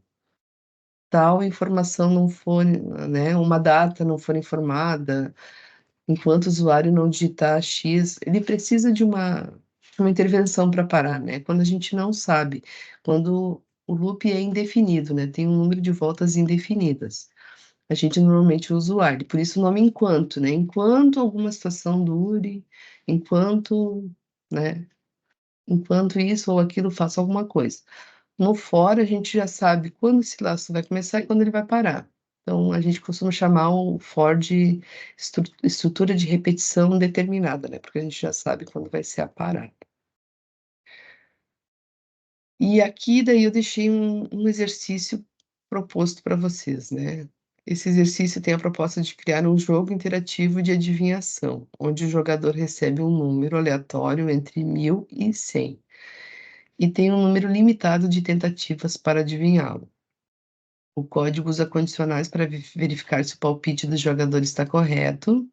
tal informação não for, né, uma data não for informada, enquanto o usuário não digitar X, ele precisa de uma intervenção para parar, né? Quando a gente não sabe, quando o loop é indefinido, né? Tem um número de voltas indefinidas. A gente normalmente usa o while, por isso o nome enquanto, né? Enquanto alguma situação dure, enquanto, né? Enquanto isso ou aquilo faça alguma coisa. No for, a gente já sabe quando esse laço vai começar e quando ele vai parar. Então, a gente costuma chamar o for de estrutura de repetição determinada, né? Porque a gente já sabe quando vai ser a parada. E aqui, daí, eu deixei um exercício proposto para vocês, né? Esse exercício tem a proposta de criar um jogo interativo de adivinhação, onde o jogador recebe um número aleatório entre 1000 e 100, e tem um número limitado de tentativas para adivinhá-lo. O código usa condicionais para verificar se o palpite do jogador está correto,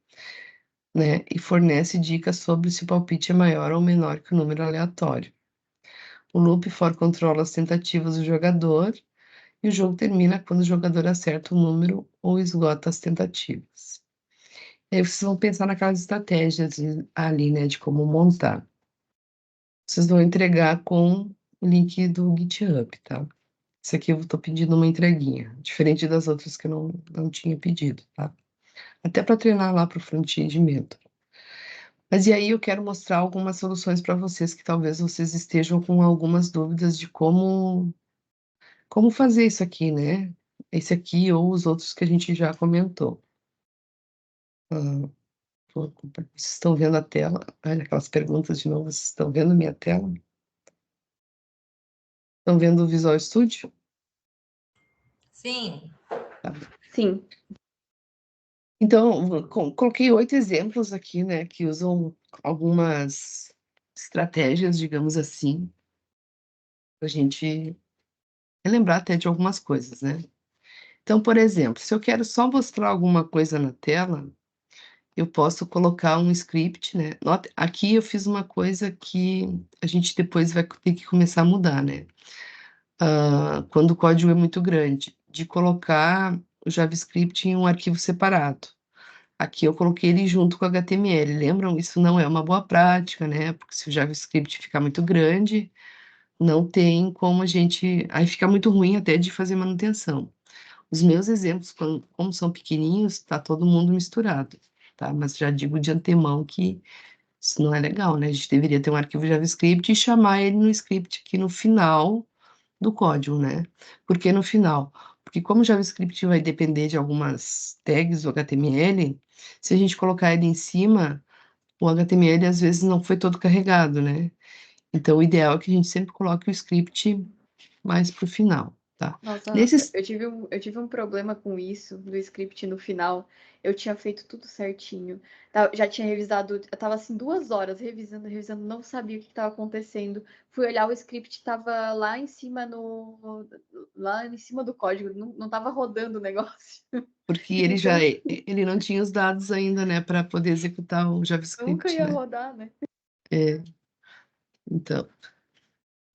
né? E fornece dicas sobre se o palpite é maior ou menor que o número aleatório. O loop for controla as tentativas do jogador e o jogo termina quando o jogador acerta o número ou esgota as tentativas. E aí vocês vão pensar naquelas estratégias ali, né, de como montar. Vocês vão entregar com o link do GitHub, tá? Esse aqui eu estou pedindo uma entreguinha, diferente das outras que eu não tinha pedido, tá? Até para treinar lá para o front-end mentor. Mas e aí eu quero mostrar algumas soluções para vocês que talvez vocês estejam com algumas dúvidas de como fazer isso aqui, né? Esse aqui ou os outros que a gente já comentou. Ah, vocês estão vendo a tela? Olha aquelas perguntas de novo. Vocês estão vendo minha tela? Estão vendo o Visual Studio? Sim. Tá. Sim. Então, coloquei 8 exemplos aqui, né, que usam algumas estratégias, digamos assim, para a gente relembrar até de algumas coisas, né? Então, por exemplo, se eu quero só mostrar alguma coisa na tela, eu posso colocar um script, né? Aqui eu fiz uma coisa que a gente depois vai ter que começar a mudar, né? Quando o código é muito grande, de colocar o JavaScript em um arquivo separado. Aqui eu coloquei ele junto com o HTML. Lembram? Isso não é uma boa prática, né? Porque se o JavaScript ficar muito grande, não tem como a gente. Aí fica muito ruim até de fazer manutenção. Os meus exemplos, como são pequenininhos, está todo mundo misturado, tá? Mas já digo de antemão que isso não é legal, né? A gente deveria ter um arquivo JavaScript e chamar ele no script aqui no final do código, né? Por que no final? Porque como o JavaScript vai depender de algumas tags do HTML, se a gente colocar ele em cima, o HTML às vezes não foi todo carregado, né? Então, o ideal é que a gente sempre coloque o script mais para o final, tá? Nossa, Nesses... eu tive um problema com isso, do script no final. Eu tinha feito tudo certinho. Já tinha revisado, eu tava assim 2 horas revisando, não sabia o que estava acontecendo. Fui olhar o script, tava lá em cima lá em cima do código, não tava rodando o negócio. Porque ele Então, ele não tinha os dados ainda, né, para poder executar o nunca JavaScript, ia né? rodar, né? É, então.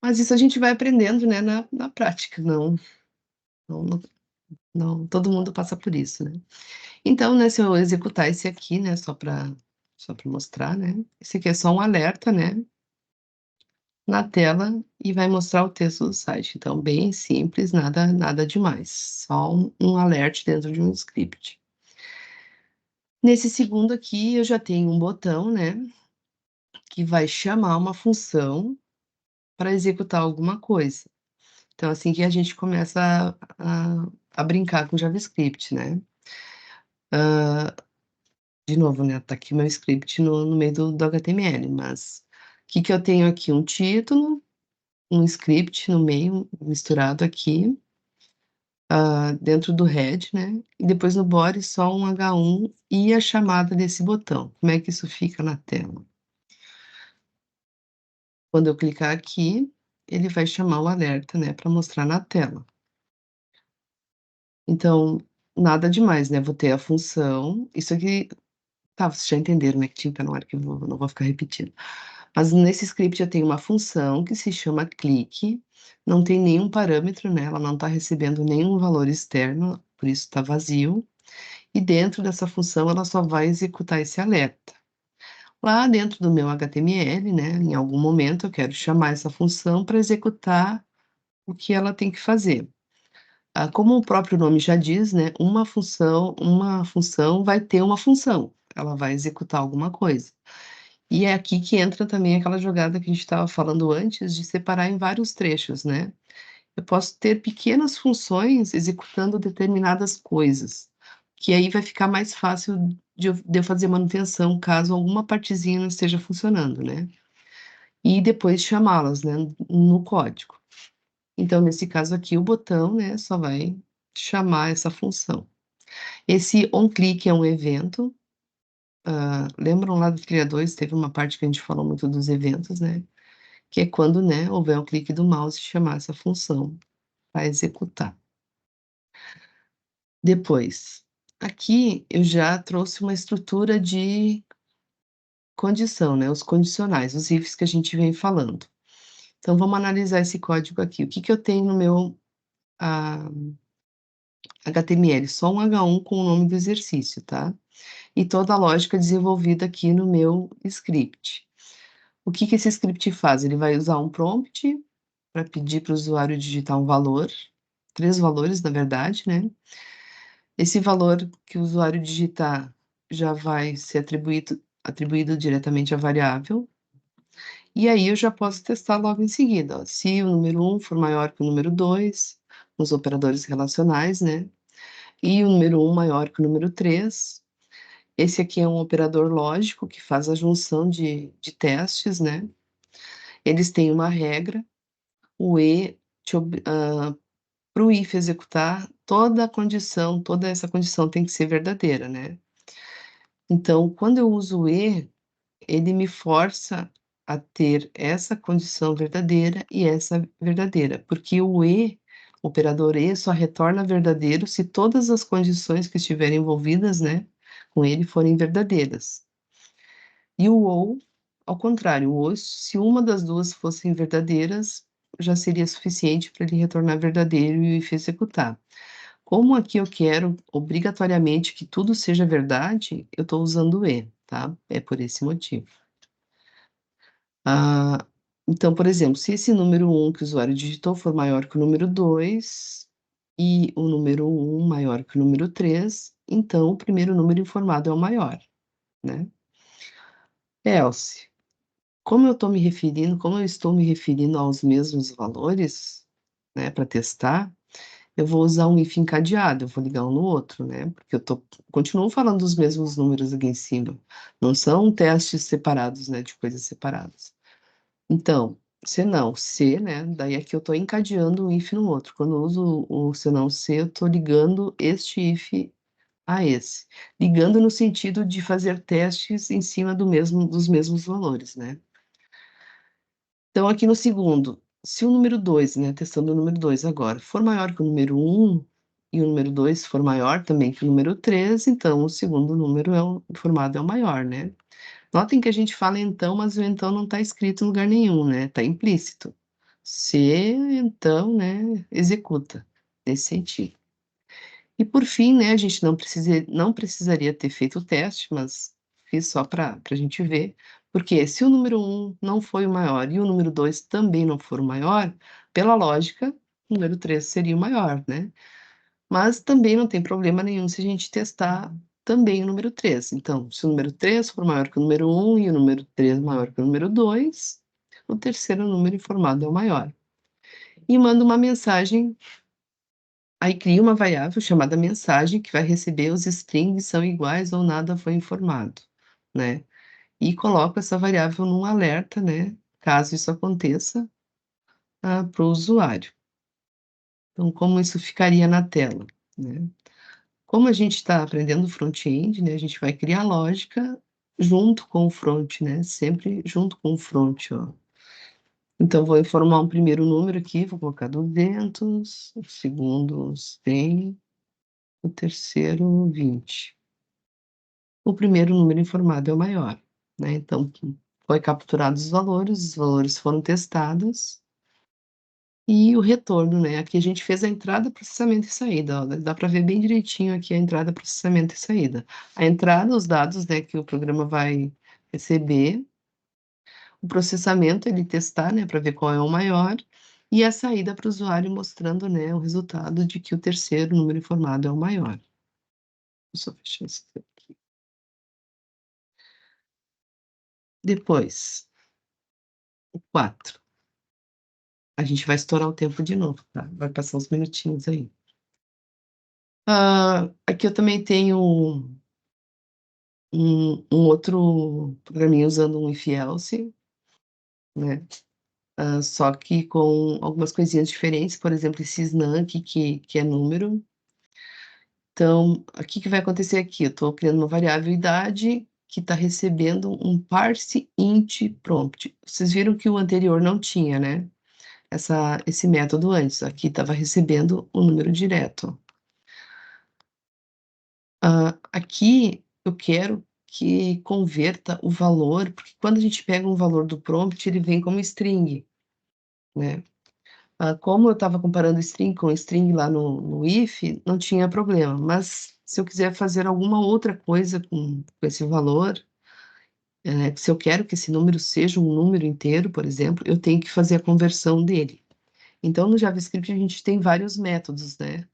Mas isso a gente vai aprendendo, né, na prática, não, não, todo mundo passa por isso, né? Então, né, se eu executar esse aqui, né, só para mostrar, né? Esse aqui é só um alerta, né, na tela e vai mostrar o texto do site. Então, bem simples, nada demais. Só um alert dentro de um script. Nesse segundo aqui, eu já tenho um botão, né, que vai chamar uma função para executar alguma coisa. Então, assim que a gente começa a brincar com JavaScript, né? De novo, né? Tá aqui meu script no meio do HTML, mas o que eu tenho aqui? Um título, um script no meio, misturado aqui, dentro do head, né? E depois no body só um H1 e a chamada desse botão. Como é que isso fica na tela? Quando eu clicar aqui, ele vai chamar o alerta, né, para mostrar na tela. Então, nada demais, né? Vou ter a função. Isso aqui, tá, vocês já entenderam, né? Que tinha que estar no arquivo, não vou ficar repetindo. Mas nesse script eu tenho uma função que se chama clique, não tem nenhum parâmetro, né? Ela não está recebendo nenhum valor externo, por isso está vazio. E dentro dessa função ela só vai executar esse alerta. Lá dentro do meu HTML, né? Em algum momento eu quero chamar essa função para executar o que ela tem que fazer. Como o próprio nome já diz, né, uma função vai ter uma função, ela vai executar alguma coisa. E é aqui que entra também aquela jogada que a gente estava falando antes de separar em vários trechos, né? Eu posso ter pequenas funções executando determinadas coisas, que aí vai ficar mais fácil de eu fazer manutenção caso alguma partezinha não esteja funcionando, né? E depois chamá-las, né, no código. Então, nesse caso aqui, o botão, né, só vai chamar essa função. Esse onClick é um evento. Lembram lá do Trilha 2, teve uma parte que a gente falou muito dos eventos, né? Que é quando, né, houver um clique do mouse e chamar essa função para executar. Depois, aqui eu já trouxe uma estrutura de condição, né? Os condicionais, os ifs que a gente vem falando. Então, vamos analisar esse código aqui. O que eu tenho no meu ah, HTML? Só um H1 com o nome do exercício, tá? E toda a lógica desenvolvida aqui no meu script. O que esse script faz? Ele vai usar um prompt para pedir para o usuário digitar um valor, 3 valores, na verdade, né? Esse valor que o usuário digitar já vai ser atribuído diretamente à variável, e aí eu já posso testar logo em seguida, ó, se o número 1 for maior que o número 2, nos operadores relacionais, né, e o número 1 maior que o número 3, esse aqui é um operador lógico que faz a junção de testes, né, eles têm uma regra, o e para o if executar, toda essa condição tem que ser verdadeira, né. Então, quando eu uso o e, ele me força a ter essa condição verdadeira e essa verdadeira, porque o operador e só retorna verdadeiro se todas as condições que estiverem envolvidas, né, com ele forem verdadeiras. E o ou, ao contrário, o ou, se uma das duas fossem verdadeiras, já seria suficiente para ele retornar verdadeiro e o if executar. Como aqui eu quero obrigatoriamente que tudo seja verdade, eu estou usando o e, tá? É por esse motivo. Ah, então, por exemplo, se esse número 1 que o usuário digitou for maior que o número 2 e o número 1 maior que o número 3, então o primeiro número informado é o maior, né? Else, como eu estou me referindo aos mesmos valores, né, para testar, eu vou usar um if encadeado, eu vou ligar um no outro, né, porque continuo falando dos mesmos números aqui em cima, não são testes separados, né, de coisas separadas. Então, se não, se, né, daí aqui eu estou encadeando um if no outro. Quando eu uso o se não se, eu estou ligando este if a esse. Ligando no sentido de fazer testes em cima dos mesmos valores, né. Então aqui no segundo, se o número 2, né, testando o número 2 agora, for maior que o número 1 e o número 2 for maior também que o número 3, então o segundo número formado é o maior, né. Notem que a gente fala então, mas o então não está escrito em lugar nenhum, né, está implícito. Se então, né, executa, nesse sentido. E por fim, né, a gente não precisaria ter feito o teste, mas fiz só para a gente ver, porque se o número 1 não foi o maior e o número 2 também não for o maior, pela lógica, o número 3 seria o maior, né. Mas também não tem problema nenhum se a gente testar também o número 3. Então, se o número 3 for maior que o número 1 e o número 3 maior que o número 2, o terceiro número informado é o maior. E manda uma mensagem, aí cria uma variável chamada mensagem que vai receber os strings são iguais ou nada foi informado, né. E coloco essa variável num alerta, né, caso isso aconteça, para o usuário. Então como isso ficaria na tela, né. Como a gente está aprendendo front-end, né, a gente vai criar lógica junto com o front, né, sempre junto com o front, ó. Então vou informar um primeiro número aqui, vou colocar 200, o segundo 100, o terceiro 20. O primeiro número informado é o maior, né, então foi capturados os valores foram testados, e o retorno, né, aqui a gente fez a entrada, processamento e saída, ó, dá para ver bem direitinho aqui a entrada, processamento e saída. A entrada, os dados, né, que o programa vai receber, o processamento, ele testar, né, para ver qual é o maior, e a saída para o usuário mostrando, né, o resultado de que o terceiro número informado é o maior. Deixa eu só fechar isso aqui. Depois, o 4. A gente vai estourar o tempo de novo, tá, vai passar uns minutinhos aí. Aqui eu também tenho um outro programinha usando um if else, né, só que com algumas coisinhas diferentes, por exemplo, esse snank que é número. Então, o que vai acontecer aqui? Eu estou criando uma variável idade que está recebendo um parse int prompt. Vocês viram que o anterior não tinha, né, esse método antes, aqui estava recebendo o número direto. Aqui eu quero que converta o valor, porque quando a gente pega um valor do prompt, ele vem como string, né. Como eu estava comparando string com string lá no if, não tinha problema, mas se eu quiser fazer alguma outra coisa com esse valor, se eu quero que esse número seja um número inteiro, por exemplo, eu tenho que fazer a conversão dele. Então no JavaScript a gente tem vários métodos, né,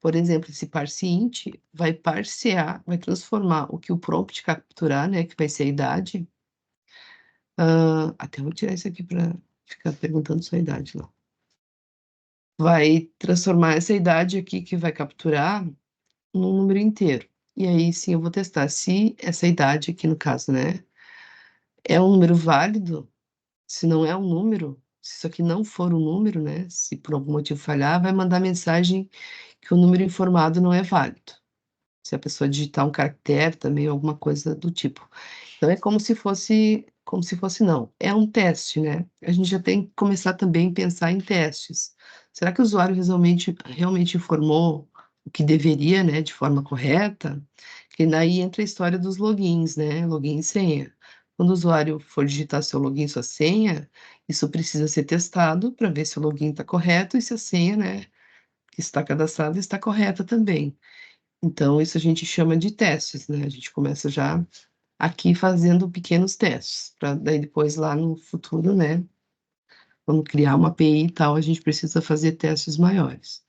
Por exemplo, esse parseInt vai parsear, vai transformar o que o prompt capturar, né, que vai ser a idade. Até vou tirar isso aqui para ficar perguntando sua idade, não. Vai transformar essa idade aqui que vai capturar num número inteiro. E aí sim eu vou testar se essa idade aqui no caso, né, é um número válido. Se não é um número, se isso aqui não for um número, né, se por algum motivo falhar, vai mandar mensagem que o número informado não é válido. Se a pessoa digitar um caractere também, alguma coisa do tipo. Então é como se fosse não, é um teste, né? A gente já tem que começar também a pensar em testes. Será que o usuário realmente informou o que deveria, né, de forma correta? Que daí entra a história dos logins, né? Login e senha. Quando o usuário for digitar seu login e sua senha, isso precisa ser testado para ver se o login está correto e se a senha, né, que está cadastrada está correta também. Então, isso a gente chama de testes, né? A gente começa já aqui fazendo pequenos testes, para daí depois lá no futuro, né? Quando criar uma API e tal, a gente precisa fazer testes maiores.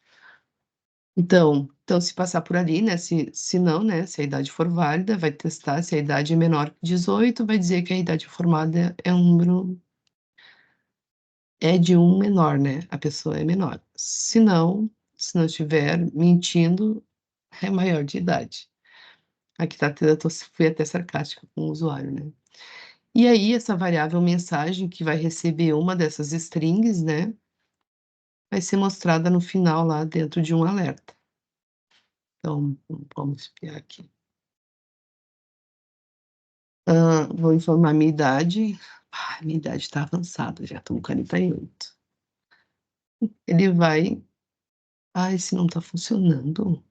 Então, se passar por ali, né? Se não, né? Se a idade for válida, vai testar. Se a idade é menor que 18, vai dizer que a idade formada é um número, é de um menor, né? A pessoa é menor. Se não estiver mentindo, é maior de idade. Aqui tá, fui até sarcástica com o usuário, né? E aí, essa variável mensagem que vai receber uma dessas strings, né? Vai ser mostrada no final lá dentro de um alerta. Então, vamos espiar aqui. Vou informar minha idade. Minha idade está avançada, já estou com 48. Ele vai. Esse não está funcionando.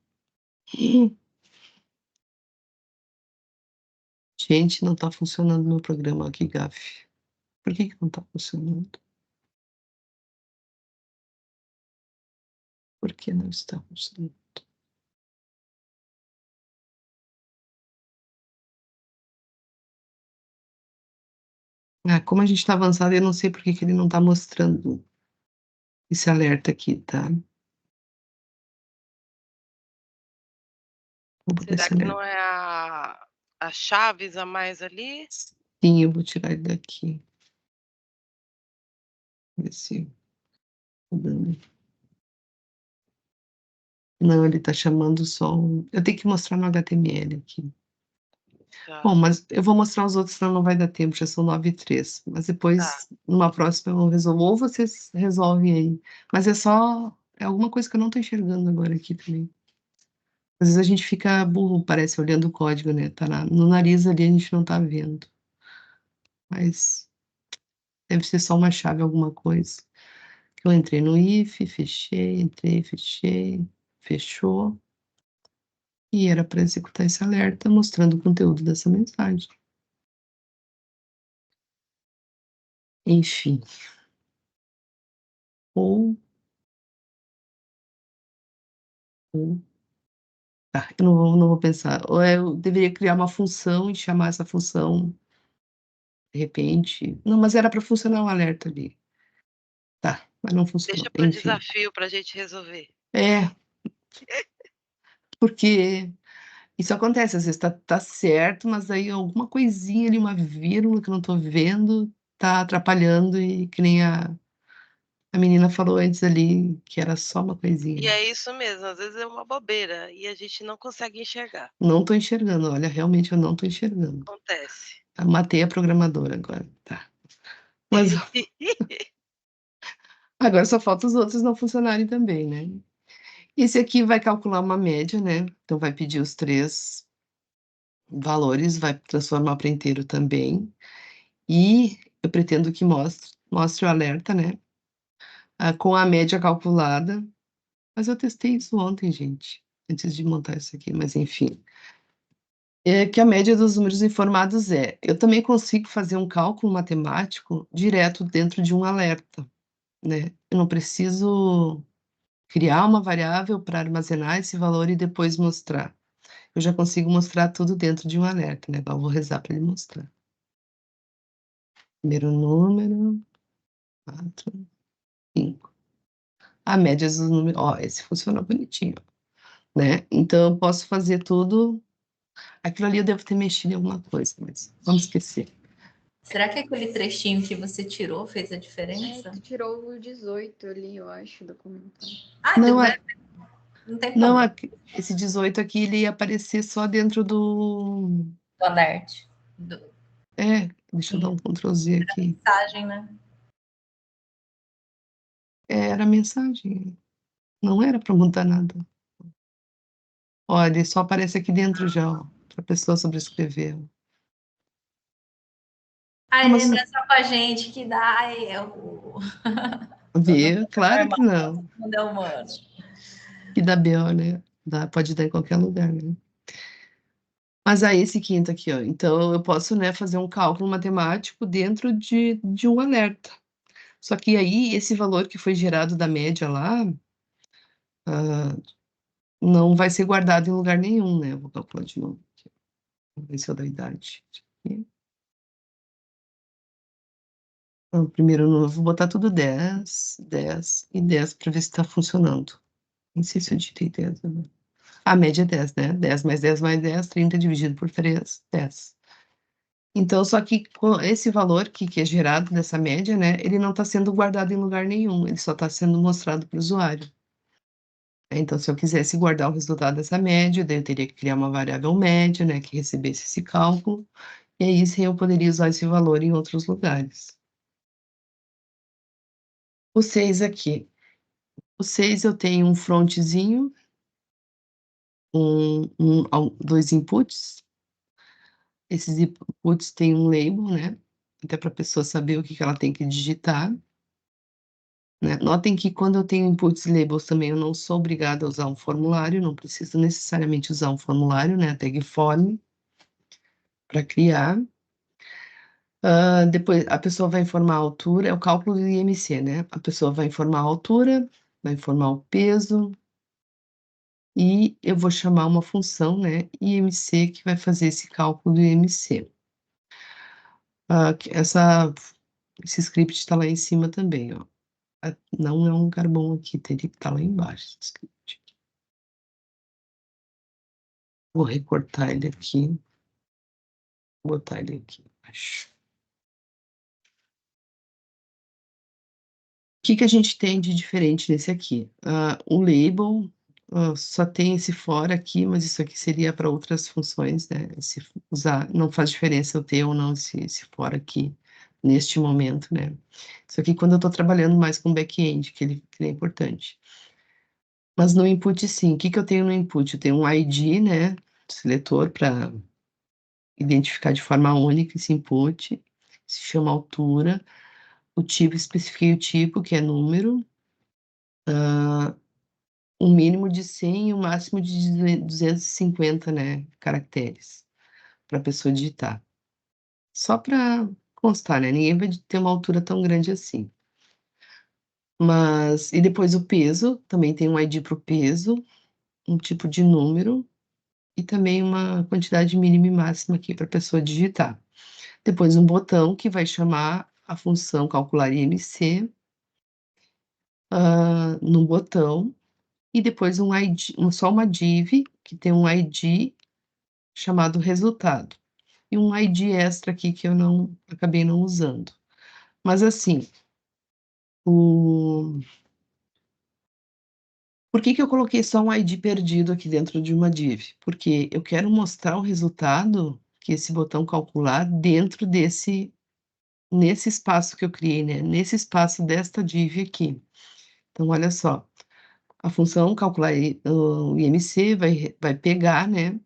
Gente, não está funcionando meu programa aqui, gafe. Por que não está funcionando? Por que não está funcionando? Como a gente está avançado, eu não sei por que ele não está mostrando esse alerta aqui, tá? Vou botar Será esse que alerta. não é as chaves a mais ali? Sim, eu vou tirar ele daqui. Ver se tá dando. Não, ele tá chamando só eu tenho que mostrar no HTML aqui. Tá, Bom, mas eu vou mostrar os outros, senão não vai dar tempo, já são 9h03. Mas tá. depois, numa próxima, eu resolvo. Ou vocês resolvem aí. Mas é alguma coisa que eu não tô enxergando agora aqui também. Às vezes a gente fica burro, parece, olhando o código, né? Tá no nariz ali, a gente não tá vendo. Mas deve ser só uma chave, alguma coisa. Eu entrei no if, fechei, entrei, fechei, fechou. E era para executar esse alerta mostrando o conteúdo dessa mensagem. Enfim. Ou, tá, eu não vou pensar. Ou eu deveria criar uma função e chamar essa função de repente. Não, mas era para funcionar o alerta ali. Tá, mas não funcionou. Deixa para o Enfim. desafio para a gente resolver. É, porque isso acontece, às vezes tá certo, mas aí alguma coisinha ali, uma vírgula que eu não tô vendo, tá atrapalhando e que nem a menina falou antes ali, que era só uma E coisinha. é isso mesmo, às vezes é uma bobeira e a gente não consegue enxergar. Não tô enxergando, olha, realmente eu não tô enxergando. Acontece. Matei a programadora agora, tá. Mas agora só falta os outros não funcionarem também, né. Esse aqui vai calcular uma média, né, então vai pedir os 3 valores, vai transformar para inteiro também, e eu pretendo que mostre o alerta, né, com a média calculada, mas eu testei isso ontem, gente, antes de montar isso aqui, mas enfim. Que a média dos números informados eu também consigo fazer um cálculo matemático direto dentro de um alerta, né. Eu não preciso criar uma variável para armazenar esse valor e depois mostrar. Eu já consigo mostrar tudo dentro de um alerta, né, então eu vou rezar para ele mostrar. Primeiro número, 4, 5. A média dos números esse funcionou bonitinho. né? Então, eu posso fazer tudo. Aquilo ali eu devo ter mexido em alguma coisa, mas vamos esquecer. Será que aquele trechinho que você tirou fez a É, diferença? tu tirou o 18 ali, eu acho, do comentário. Ah, Não, não tem não, problema. esse 18 aqui, ele ia aparecer só dentro do... Do alert. Deixa eu dar um Ctrl Z aqui. Mensagem, né? Era mensagem. Não era para mudar nada. Olha, ele só aparece aqui dentro já, ó, para a pessoa sobrescrever. Ai, mas lembra só com a gente que dá o ver, claro que não. mundo é humano. Que dá BO, né? Pode dar em qualquer lugar, né? Mas aí esse quinto aqui, ó. Então eu posso, né, fazer um cálculo matemático dentro de um alerta. Só que aí esse valor que foi gerado da média lá, não vai ser guardado em lugar nenhum, né? Eu vou calcular de novo aqui. Vamos ver se eu dou a idade. Aqui. Então, primeiro eu vou botar tudo 10, 10 e 10 para ver se está funcionando. Não sei se eu digitei 10 ou não. A média é 10, né? 10 mais 10 mais 10, 30 dividido por 3, 10. Então, só que esse valor que é gerado dessa média, né? Ele não está sendo guardado em lugar nenhum, ele só está sendo mostrado para o usuário. Então, se eu quisesse guardar o resultado dessa média, daí eu teria que criar uma variável média, né? Que recebesse esse cálculo, e aí sim eu poderia usar esse valor em outros lugares. O 6 aqui. O 6 eu tenho um frontzinho, dois inputs. Esses inputs têm um label, né? Até para a pessoa saber o que ela tem que digitar. Né? Notem que quando eu tenho inputs e labels também, eu não sou obrigada a usar um formulário, não preciso necessariamente usar um formulário, né? A tag form, para criar. Depois, a pessoa vai informar a altura, é o cálculo do IMC, né? A pessoa vai informar a altura, vai informar o peso, e eu vou chamar uma função, né? IMC, que vai fazer esse cálculo do IMC. Esse script está lá em cima também, ó. Não é um lugar bom aqui, teria que estar lá embaixo, esse script. Vou recortar ele aqui, botar ele aqui embaixo. O que a gente tem de diferente nesse aqui? O label só tem esse for aqui, mas isso aqui seria para outras funções, né? Se usar, não faz diferença eu ter ou não esse for aqui, neste momento, né? Isso aqui quando eu estou trabalhando mais com back-end, que é importante. Mas no input, sim. O que eu tenho no input? Eu tenho um ID, né? Seletor para identificar de forma única esse input. Se chama altura. O tipo, especifiquei o tipo, que é número. Um mínimo de 100 e um máximo de 250, né? Caracteres para a pessoa digitar. Só para constar, né? Ninguém vai ter uma altura tão grande assim. E depois o peso, também tem um ID para o peso, um tipo de número, e também uma quantidade mínima e máxima aqui para a pessoa digitar. Depois um botão que vai chamar a função calcular IMC no botão, e depois um ID, só uma div que tem um ID chamado resultado, e um ID extra aqui que eu acabei não usando. Mas assim, por que eu coloquei só um ID perdido aqui dentro de uma div? Porque eu quero mostrar o resultado que esse botão calcular dentro nesse espaço que eu criei, né? Nesse espaço desta div aqui. Então, olha só, a função calcular o IMC vai pegar, né,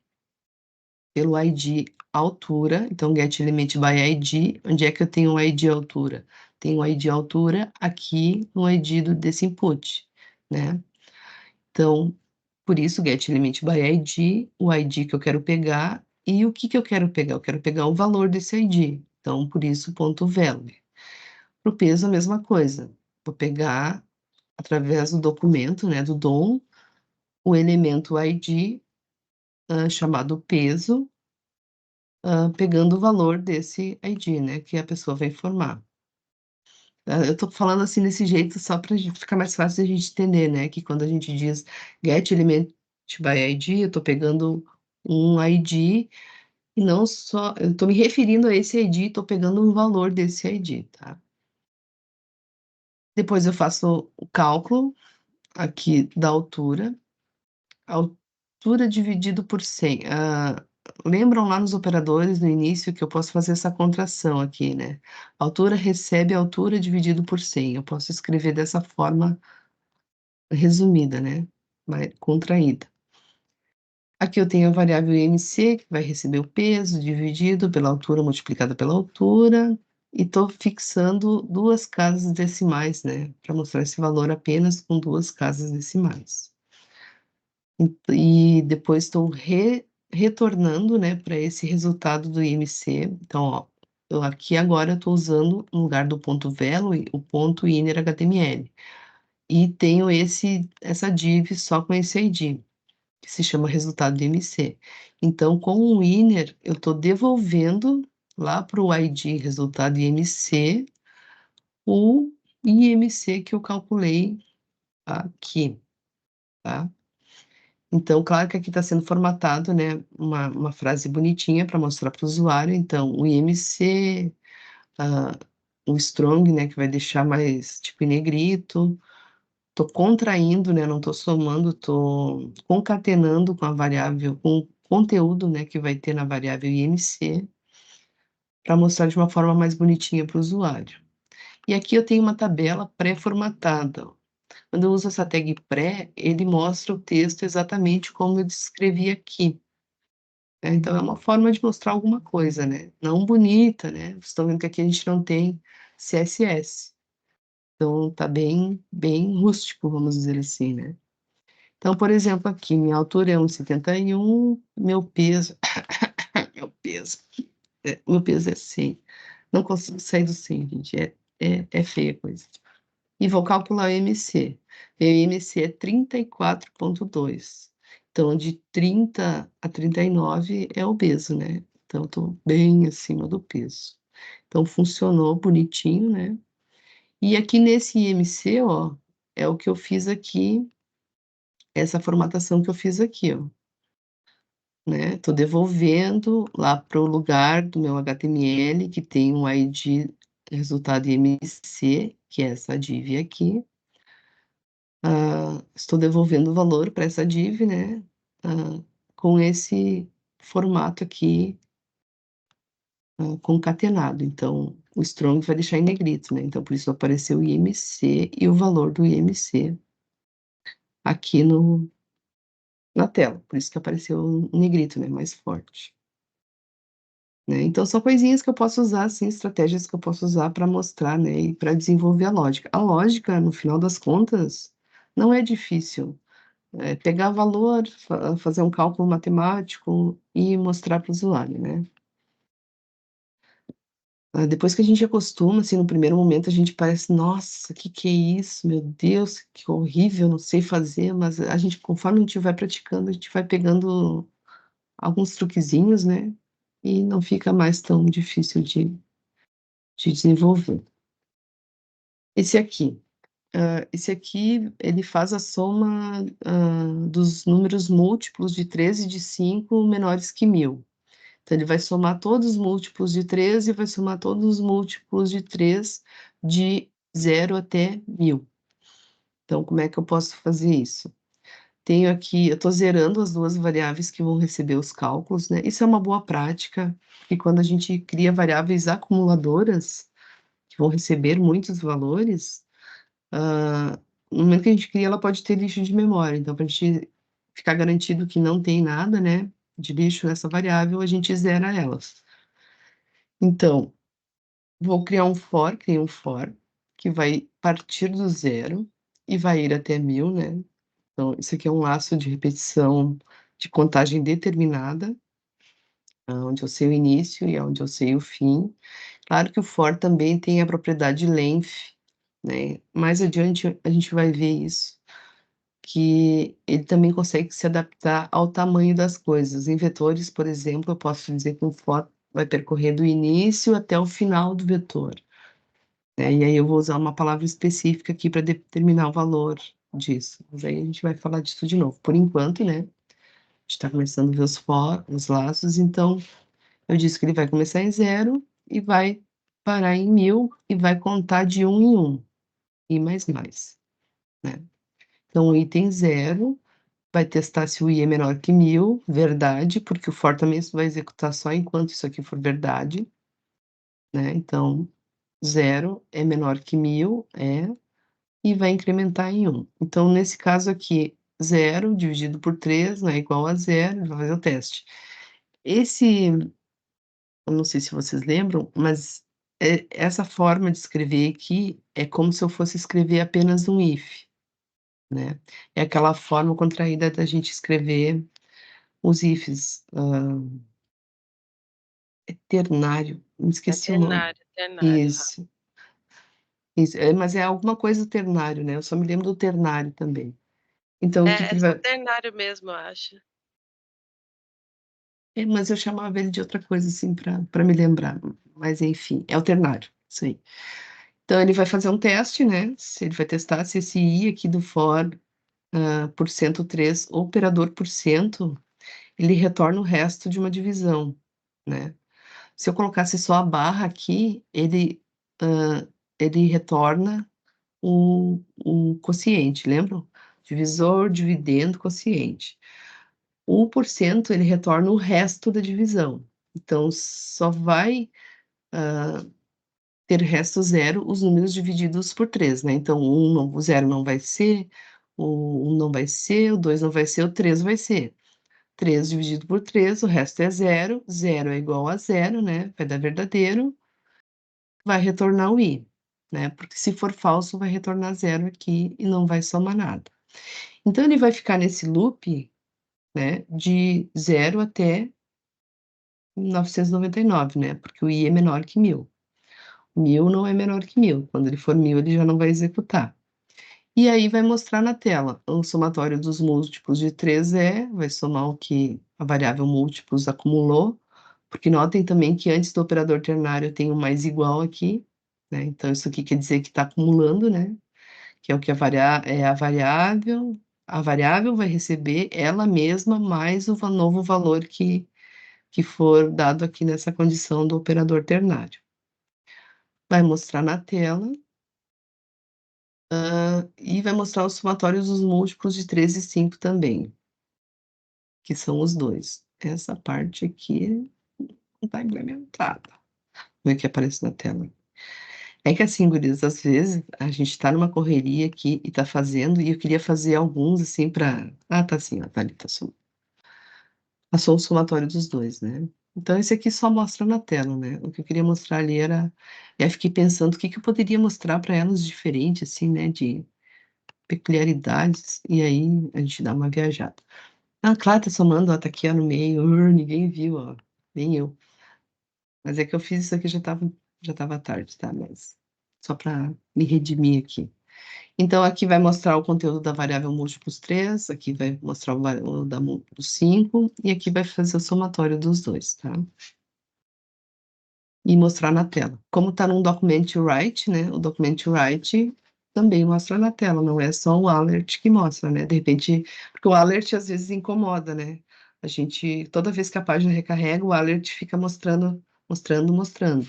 pelo ID altura, então get element by ID, onde é que eu tenho o ID altura? Tenho o ID altura aqui no ID desse input, né? Então, por isso, get element by ID, o ID que eu quero pegar, e o que eu quero pegar? Eu quero pegar o valor desse ID, então, por isso, ponto value. Para o peso, a mesma coisa, vou pegar, através do documento, né, do DOM, o elemento ID, chamado peso, pegando o valor desse ID, né, que a pessoa vai informar. Eu estou falando assim desse jeito só para ficar mais fácil de a gente entender, né, que quando a gente diz get element by ID, eu estou pegando um ID e não só... Eu estou me referindo a esse ID, estou pegando um valor desse ID, tá? Depois eu faço o cálculo aqui da altura. Altura dividido por 100. Lembram lá nos operadores no início que eu posso fazer essa contração aqui, né? Altura recebe altura dividido por 100. Eu posso escrever dessa forma resumida, né? Contraída. Aqui eu tenho a variável IMC, que vai receber o peso dividido pela altura multiplicada pela altura, e estou fixando 2 casas decimais, né? Para mostrar esse valor apenas com 2 casas decimais. E depois estou retornando, né, para esse resultado do IMC. Então, ó, eu aqui agora estou usando, no lugar do ponto velo, o ponto inner HTML. E tenho essa div só com esse ID, que se chama resultado do IMC. Então, com o inner, eu estou devolvendo lá para o ID resultado IMC, o IMC que eu calculei aqui, tá? Então, claro que aqui está sendo formatado, né, uma frase bonitinha para mostrar para o usuário. Então, o IMC, o strong, né, que vai deixar mais tipo em negrito. Estou contraindo, né, não estou somando, estou concatenando com a variável, com o conteúdo, né, que vai ter na variável IMC, para mostrar de uma forma mais bonitinha para o usuário. E aqui eu tenho uma tabela pré-formatada. Quando eu uso essa tag pré, ele mostra o texto exatamente como eu descrevi aqui. Então, é uma forma de mostrar alguma coisa, né? Não bonita, né? Vocês estão vendo que aqui a gente não tem CSS. Então, tá bem rústico, vamos dizer assim, né? Então, por exemplo, aqui, minha altura é 1,71, meu peso... meu peso é 100. Não consigo sair do 100, gente. É feia a coisa. E vou calcular o IMC. Meu IMC é 34,2. Então, de 30 a 39 é obeso, né? Então, eu tô bem acima do peso. Então, funcionou bonitinho, né? E aqui nesse IMC, ó, é o que eu fiz aqui, essa formatação que eu fiz aqui, ó. Né? Tô devolvendo lá para o lugar do meu HTML, que tem um ID resultado IMC, que é essa div aqui. Estou devolvendo o valor para essa div, né? Com esse formato aqui, concatenado. Então, o strong vai deixar em negrito, né? Então, por isso apareceu o IMC e o valor do IMC aqui na tela. Por isso que apareceu em negrito, né? Mais forte. Né? Então, são coisinhas que eu posso usar, assim, estratégias que eu posso usar para mostrar, né? E para desenvolver a lógica. A lógica, no final das contas, não é difícil. Pegar valor, fazer um cálculo matemático e mostrar para o usuário, né? Depois que a gente acostuma, assim, no primeiro momento a gente parece, nossa, que é isso? Meu Deus, que horrível, não sei fazer, mas a gente, conforme a gente vai praticando, a gente vai pegando alguns truquezinhos, né? E não fica mais tão difícil de desenvolver. Esse aqui. Esse aqui, ele faz a soma dos números múltiplos de 3 e de 5 menores que 1000. Então, ele vai somar todos os múltiplos de 3 e vai somar todos os múltiplos de 3 de 0 até 1000. Então, como é que eu posso fazer isso? Tenho aqui, eu estou zerando as duas variáveis que vão receber os cálculos, né? Isso é uma boa prática, e quando a gente cria variáveis acumuladoras, que vão receber muitos valores, no momento que a gente cria, ela pode ter lixo de memória. Então, para a gente ficar garantido que não tem nada, né, de lixo nessa variável, a gente zera elas. Então, vou criar um for, que vai partir do zero e vai ir até 1000, né? Então, isso aqui é um laço de repetição de contagem determinada, onde eu sei o início e onde eu sei o fim. Claro que o for também tem a propriedade length, né? Mais adiante a gente vai ver isso, que ele também consegue se adaptar ao tamanho das coisas. Em vetores, por exemplo, eu posso dizer que um for vai percorrer do início até o final do vetor, né? E aí eu vou usar uma palavra específica aqui para determinar o valor disso. Mas aí a gente vai falar disso de novo. Por enquanto, né, gente está começando a ver os laços, então eu disse que ele vai começar em 0 e vai parar em 1000 e vai contar de 1 em 1, e mais, né. Então o item 0 vai testar se o i é menor que 1000, verdade, porque o for também vai executar só enquanto isso aqui for verdade, né, então 0 é menor que 1000, e vai incrementar em 1. Então, nesse caso aqui, 0 dividido por 3 não é igual a 0, ele vai fazer o teste. Eu não sei se vocês lembram, mas, essa forma de escrever aqui é como se eu fosse escrever apenas um if, né. É aquela forma contraída da gente escrever os ifs, é ternário, me É esqueci o nome. ternário. Isso, mas é alguma coisa ternário, né, eu só me lembro do ternário também. Então o que que É ele só vai ternário mesmo, eu acho. mas eu chamava ele de outra coisa, assim, pra me lembrar, mas enfim, é o ternário, isso aí. Então ele vai fazer um teste, né, se ele vai testar se esse i aqui do for, por cento 3, operador por cento, ele retorna o resto de uma divisão, né. Se eu colocasse só a barra aqui, ele retorna o quociente, lembram? Divisor, dividendo, quociente. O porcento, ele retorna o resto da divisão. Então, só vai, ter resto 0 os números divididos por 3, né. Então, o 0 não vai ser, o 1 não vai ser, o 2 não vai ser, o 3 vai ser. 3 dividido por 3, o resto é 0, 0 é igual a 0, né, vai dar verdadeiro, vai retornar o i, né, porque se for falso vai retornar 0 aqui e não vai somar nada. Então ele vai ficar nesse loop, né, de 0 até 999, né, porque o i é menor que 1000. 1000 não é menor que 1000, quando ele for 1000 ele já não vai executar. E aí vai mostrar na tela, o somatório dos múltiplos de 3 vai somar o que a variável múltiplos acumulou, porque notem também que antes do operador ternário tem o mais igual aqui, né, então isso aqui quer dizer que está acumulando, né, que é o que a variável vai receber ela mesma mais o novo valor que for dado aqui nessa condição do operador ternário. Vai mostrar na tela, e vai mostrar os somatórios dos múltiplos de 3 e 5 também, que são os 2. Essa parte aqui não tá implementada. Como é que aparece na tela? É que assim, gurias, às vezes a gente tá numa correria aqui e tá fazendo, e eu queria fazer alguns, assim, tá assim, ó, tá ali, tá só passou o somatório dos 2, né. Então esse aqui só mostra na tela, né, o que eu queria mostrar ali era e aí fiquei pensando o que que eu poderia mostrar para elas diferente, assim, né, de peculiaridades, e aí a gente dá uma viajada. Ah, claro, tá somando, ó, tá aqui, ó, no meio, ninguém viu, ó, nem eu. Mas é que eu fiz isso aqui já estava tarde, tá, mas só para me redimir aqui. Então aqui vai mostrar o conteúdo da variável múltiplos 3, aqui vai mostrar o da múltiplos 5, e aqui vai fazer o somatório dos 2, tá. E mostrar na tela. Como tá num document write, né, o document write também mostra na tela, não é só o alert que mostra, né, de repente porque o alert às vezes incomoda, né, a gente toda vez que a página recarrega, o alert fica mostrando, mostrando, mostrando.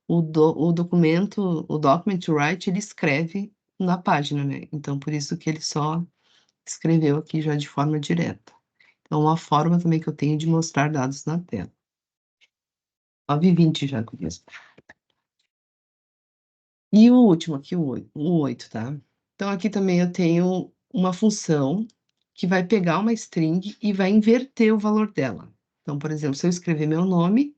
O documento, o document write, ele escreve na página, né, então por isso que ele só escreveu aqui já de forma direta. Então uma forma também que eu tenho de mostrar dados na tela. 9h20 já, gurias. E o último aqui, o 8, tá. Então aqui também eu tenho uma função que vai pegar uma string e vai inverter o valor dela. Então, por exemplo, se eu escrever meu nome,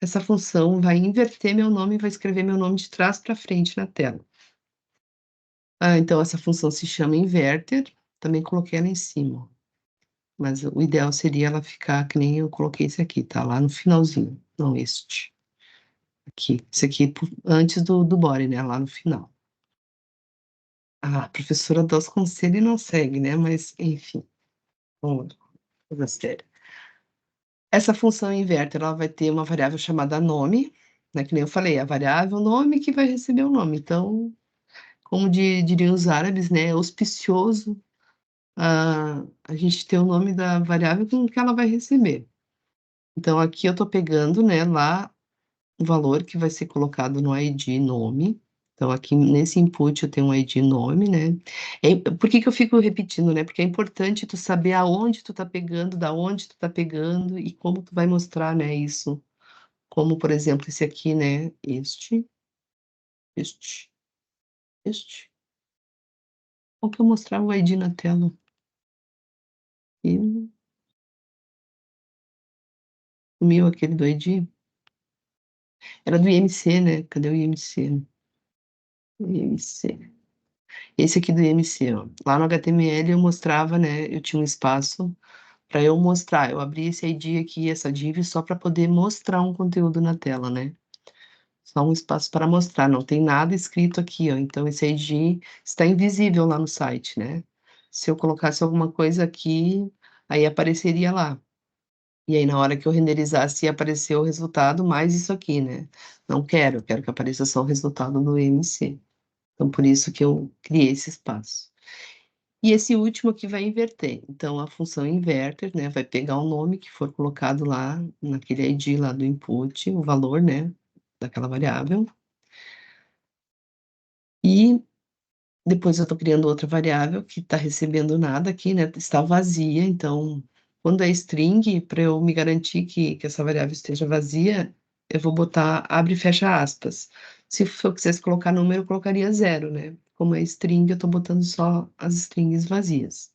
essa função vai inverter meu nome e vai escrever meu nome de trás para frente na tela. Então essa função se chama inverter, também coloquei ela em cima, ó. Mas o ideal seria ela ficar que nem eu coloquei esse aqui, tá, lá no finalzinho, não este. Aqui, esse aqui antes do body, né, lá no final. A professora dá os conselhos e não segue, né, mas enfim, vamos lá, coisa séria. Essa função inverter, ela vai ter uma variável chamada nome, né, que nem eu falei, a variável nome que vai receber o nome. Então, como diriam os árabes, né, é auspicioso a gente ter o nome da variável com que ela vai receber. Então aqui eu estou pegando, né, lá o valor que vai ser colocado no ID nome. Então aqui nesse input eu tenho um ID nome, né. Por que que eu fico repetindo, né, porque é importante tu saber aonde tu tá pegando, da onde tu tá pegando e como tu vai mostrar, né, isso. Como, por exemplo, esse aqui, né, este, este. Qual que eu mostrava o ID na tela? E sumiu aquele do ID? Era do IMC, né, cadê o IMC? IMC. Esse aqui do IMC, ó. Lá no HTML eu mostrava, né, eu tinha um espaço para eu mostrar, eu abri esse ID aqui, essa div, só para poder mostrar um conteúdo na tela, né. Só um espaço para mostrar, não tem nada escrito aqui, ó, então esse ID está invisível lá no site, né. Se eu colocasse alguma coisa aqui, aí apareceria lá. E aí na hora que eu renderizasse ia aparecer o resultado mais isso aqui, né. Não quero, eu quero que apareça só o resultado do IMC. Então por isso que eu criei esse espaço. E esse último aqui vai inverter, então a função inverter, né, vai pegar o nome que for colocado lá naquele ID lá do input, o valor, né, daquela variável. E depois eu estou criando outra variável que está recebendo nada aqui, né, está vazia, então quando é string, para eu me garantir que essa variável esteja vazia, eu vou botar abre e fecha aspas. Se eu quisesse colocar número, eu colocaria 0, né, como é string, eu estou botando só as strings vazias.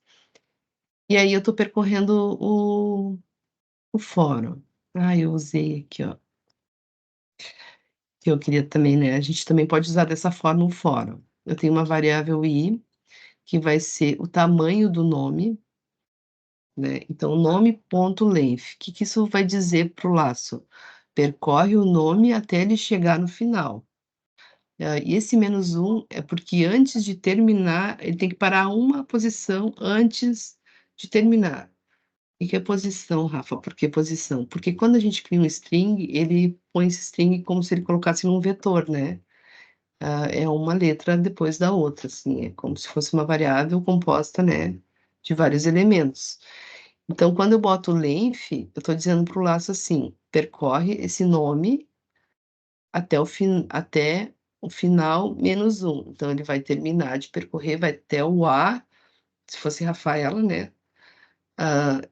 E aí eu estou percorrendo o fórum. Ah, eu usei aqui, ó, que eu queria também, né, a gente também pode usar dessa forma o fórum. Eu tenho uma variável i, que vai ser o tamanho do nome, né, então nome.length. Que isso vai dizer para o laço? Percorre o nome até ele chegar no final. E esse -1 é porque antes de terminar, ele tem que parar uma posição antes de terminar. E que é posição, Rafa? Por que posição? Porque quando a gente cria um string, ele põe esse string como se ele colocasse num vetor, né. É uma letra depois da outra, assim, é como se fosse uma variável composta, né, de vários elementos. Então quando eu boto length, eu estou dizendo para o laço assim: "Percorre esse nome até o final -1". Então ele vai terminar de percorrer, vai até o A, se fosse Rafaela, né, hã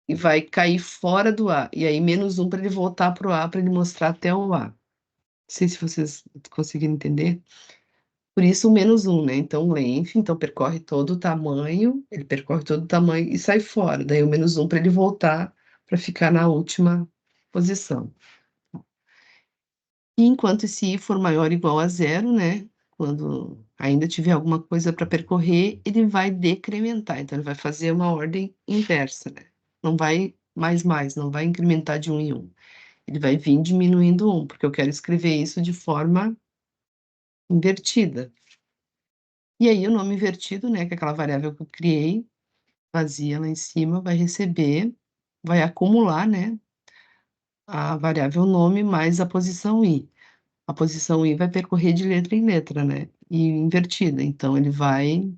e vai cair fora do A, e aí -1 para ele voltar para o A, para ele mostrar até o A. Não sei se vocês conseguiram entender. Por isso o -1, né, então length, então percorre todo o tamanho, ele percorre todo o tamanho e sai fora, daí o -1 para ele voltar, para ficar na última posição. E enquanto esse i for maior ou igual a 0, né, quando ainda tiver alguma coisa para percorrer, ele vai decrementar, então ele vai fazer uma ordem inversa, né, não vai mais, não vai incrementar de 1 em 1, ele vai vir diminuindo 1, porque eu quero escrever isso de forma invertida. E aí o nome invertido, né, que é aquela variável que eu criei, vazia lá em cima, vai receber, vai acumular, né, a variável nome mais a posição i. A posição i vai percorrer de letra em letra, né, e invertida, então ele vai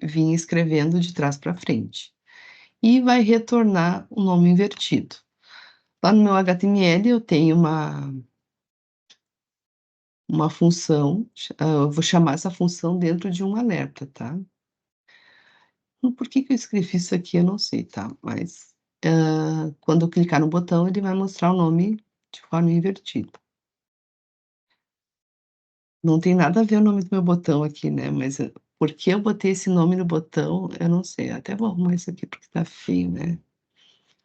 vir escrevendo de trás para frente. E vai retornar o nome invertido. Lá no meu HTML eu tenho uma função, eu vou chamar essa função dentro de um alerta, tá. Por que que eu escrevi isso aqui eu não sei, tá, mas, quando eu clicar no botão ele vai mostrar o nome de forma invertida. Não tem nada a ver o nome do meu botão aqui, né, mas, por que eu botei esse nome no botão, eu não sei, até vou arrumar isso aqui porque tá feio, né.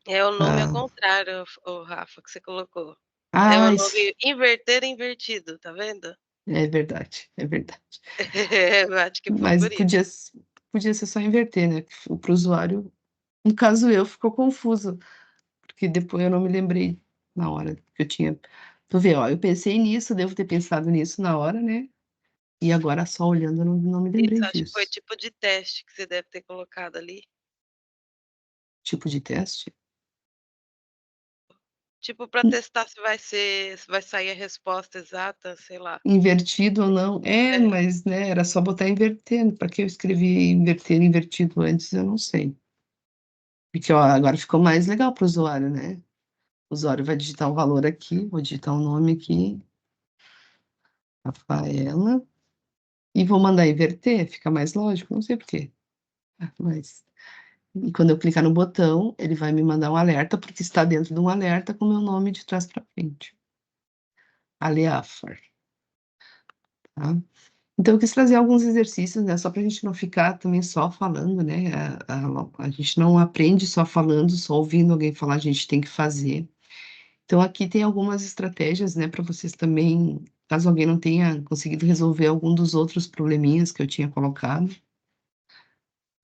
É o nome ao Ah, contrário, ô Rafa, que você colocou. É o isso nome inverter invertido, tá vendo? é verdade, é verdade. Eu acho que foi Mas por isso. podia ser só inverter, né, para o usuário, no caso eu, ficou confuso. Porque depois eu não me lembrei na hora que eu tinha tu vê, ó, eu pensei nisso, devo ter pensado nisso na hora, né, e agora só olhando eu não me lembrei Isso, acho que foi disso. tipo de teste que você deve ter colocado ali, Tipo de teste? Tipo, para testar se vai sair a resposta exata, sei lá. Invertido ou não. É. Mas, né, era só botar invertendo. Para que eu escrevi invertido antes, eu não sei. Porque, ó, agora ficou mais legal para o usuário, né? O usuário vai digitar um valor aqui, vou digitar um nome aqui, Rafaela, e vou mandar inverter, fica mais lógico, não sei por quê. Mas... E quando eu clicar no botão, ele vai me mandar um alerta, porque está dentro de um alerta com o meu nome de trás para frente. Aleafar. Tá? Então, eu quis trazer alguns exercícios, né? Só para a gente não ficar também só falando, né? A gente não aprende só falando, só ouvindo alguém falar, a gente tem que fazer. Então, aqui tem algumas estratégias, né? Para vocês também, caso alguém não tenha conseguido resolver algum dos outros probleminhas que eu tinha colocado,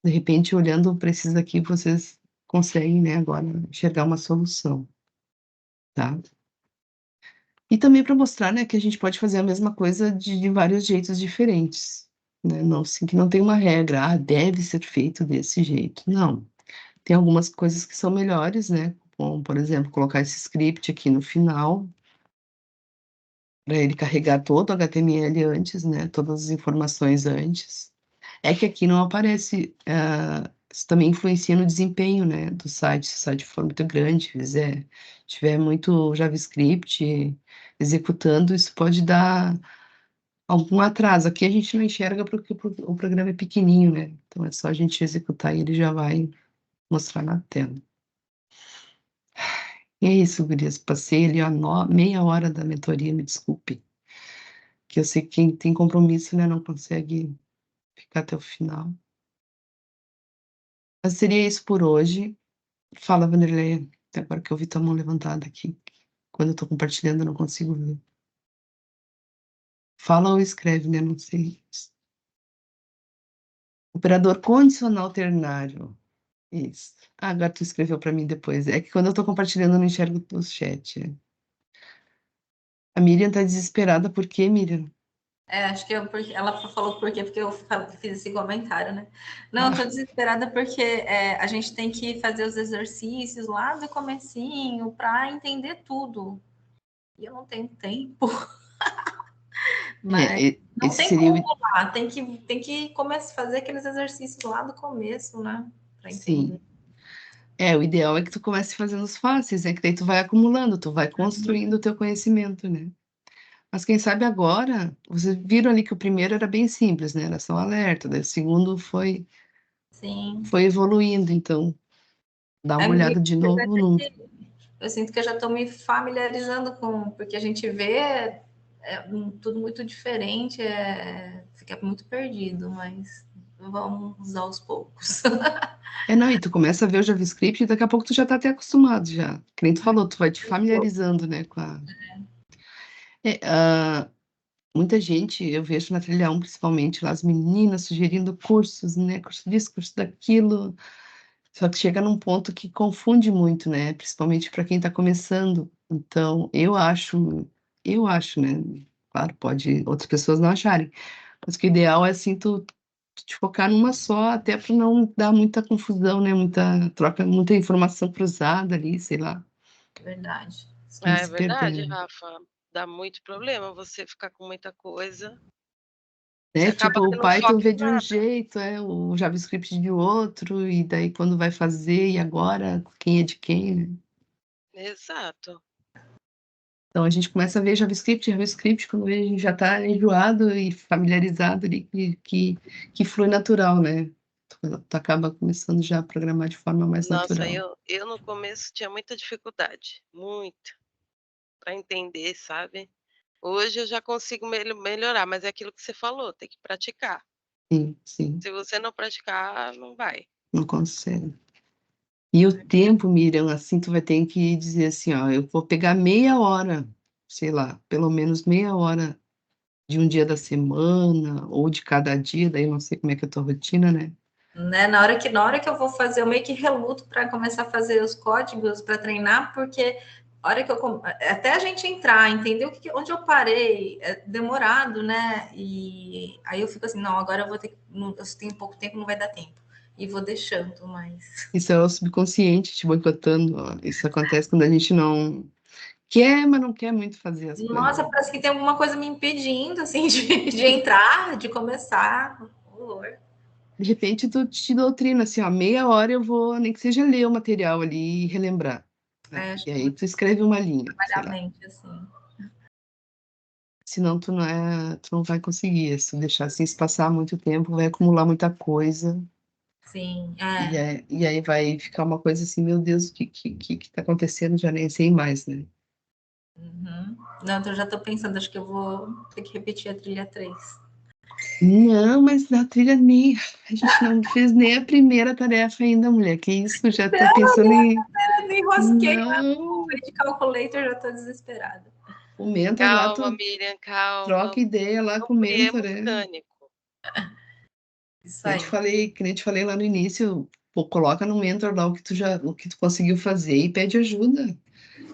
de repente, olhando para esses aqui, vocês conseguem, né? Agora, enxergar uma solução, tá? E também para mostrar, né, que a gente pode fazer a mesma coisa de vários jeitos diferentes, né? Não, assim, que não tem uma regra, deve ser feito desse jeito. Não. Tem algumas coisas que são melhores, né? Como, por exemplo, colocar esse script aqui no final, para ele carregar todo o HTML antes, né? Todas as informações antes. É que aqui não aparece, isso também influencia no desempenho, né, do site. Se o site for muito grande, tiver muito JavaScript executando, isso pode dar algum atraso. Aqui a gente não enxerga porque o programa é pequenininho, né? Então é só a gente executar e ele já vai mostrar na tela. E é isso, gurias. Passei ali, ó, meia hora da mentoria, me desculpe. Que eu sei que quem tem compromisso, né, não consegue ficar até o final. Mas seria isso por hoje. Fala, Vanderlei. Até agora que eu vi tua mão levantada aqui. Quando eu tô compartilhando, eu não consigo ver. Fala ou escreve, né? Não sei. Operador condicional ternário. Isso. Ah, agora tu escreveu para mim depois. É que quando eu tô compartilhando, eu não enxergo o chat. A Miriam tá desesperada. Por quê, Miriam? Acho que ela falou por quê, porque eu fiz esse comentário, né? Não, eu tô desesperada porque a gente tem que fazer os exercícios lá do comecinho para entender tudo. E eu não tenho tempo. Mas não esse tem seria como lá, tem que começar a fazer aqueles exercícios lá do começo, né? Para entender. Sim. O ideal é que tu comece fazendo os fáceis, né? Que daí tu vai acumulando, tu vai construindo o teu conhecimento, né? Mas quem sabe agora, vocês viram ali que o primeiro era bem simples, né? Era só um alerta, daí o segundo foi Sim. evoluindo, então dá uma olhada de novo no... Eu sinto que eu já estou me familiarizando com, porque a gente vê tudo muito diferente, fica muito perdido, mas vamos aos poucos. Não, e tu começa a ver o JavaScript e daqui a pouco tu já tá até acostumado já. Que nem tu falou, tu vai te familiarizando, né, com a... muita gente, eu vejo na Trilha 1, principalmente, lá as meninas sugerindo cursos, né, curso disso, curso daquilo, só que chega num ponto que confunde muito, né, principalmente para quem tá começando. Então, eu acho, né, claro, pode outras pessoas não acharem, mas que o ideal é, assim, tu te focar numa só, até para não dar muita confusão, né? Muita troca, muita informação cruzada ali, sei lá. Verdade. Não É se perder, verdade, né? Rafa. Dá muito problema você ficar com muita coisa. Você Tipo, acaba o que não Python foca vê em de um nada. jeito, o JavaScript de outro, e daí quando vai fazer, e agora, quem é de quem, né? Exato. Então a gente começa a ver JavaScript, quando a gente já está enjoado e familiarizado ali, que flui natural, né? Tu acaba começando já a programar de forma mais Nossa, natural. eu no começo tinha muita dificuldade, muita, para entender, sabe. Hoje eu já consigo melhorar, mas é aquilo que você falou, tem que praticar. Sim, sim, Se você não praticar, não vai. não consegue. E o tempo, Miriam, assim, tu vai ter que dizer assim, ó, eu vou pegar meia hora, sei lá, pelo menos meia hora de um dia da semana ou de cada dia, daí eu não sei como é que é a tua rotina, né? Né? Na hora que eu vou fazer, eu meio que reluto para começar a fazer os códigos para treinar, porque a hora que até a gente entrar, entender onde eu parei, é demorado, né? E aí eu fico assim, não, agora eu vou ter, eu tenho pouco tempo, não vai dar tempo. E vou deixando, mas... Isso é o subconsciente te boicotando, ó. Isso acontece quando a gente não quer, mas não quer muito fazer as Nossa, coisas. parece que tem alguma coisa me impedindo, assim, de entrar, de começar. Horror. De repente, tu te doutrina, assim, ó, meia hora eu vou, nem que seja ler o material ali e relembrar. Né? Acho E que aí tu escreve uma linha, sei a lá. mente, assim. Senão tu não vai conseguir. Se tu deixar assim se passar muito tempo, vai acumular muita coisa. Sim, E aí vai ficar uma coisa assim, meu Deus, o que tá acontecendo? Já nem sei mais, né? Uhum. Não, então eu já tô pensando, acho que eu vou ter que repetir a trilha 3. Não, mas na trilha nem. A gente não fez nem a primeira tarefa ainda, mulher. Que isso? Já tá pensando em. Eu me enrosquei Não! de calculator, já tô desesperada. O mentor lá, Calma, tu Miriam, calma. troca ideia lá Não com o mentor, criemos pânico. Isso Que nem aí. te falei lá no início, pô, coloca no mentor lá o que tu conseguiu fazer e pede ajuda.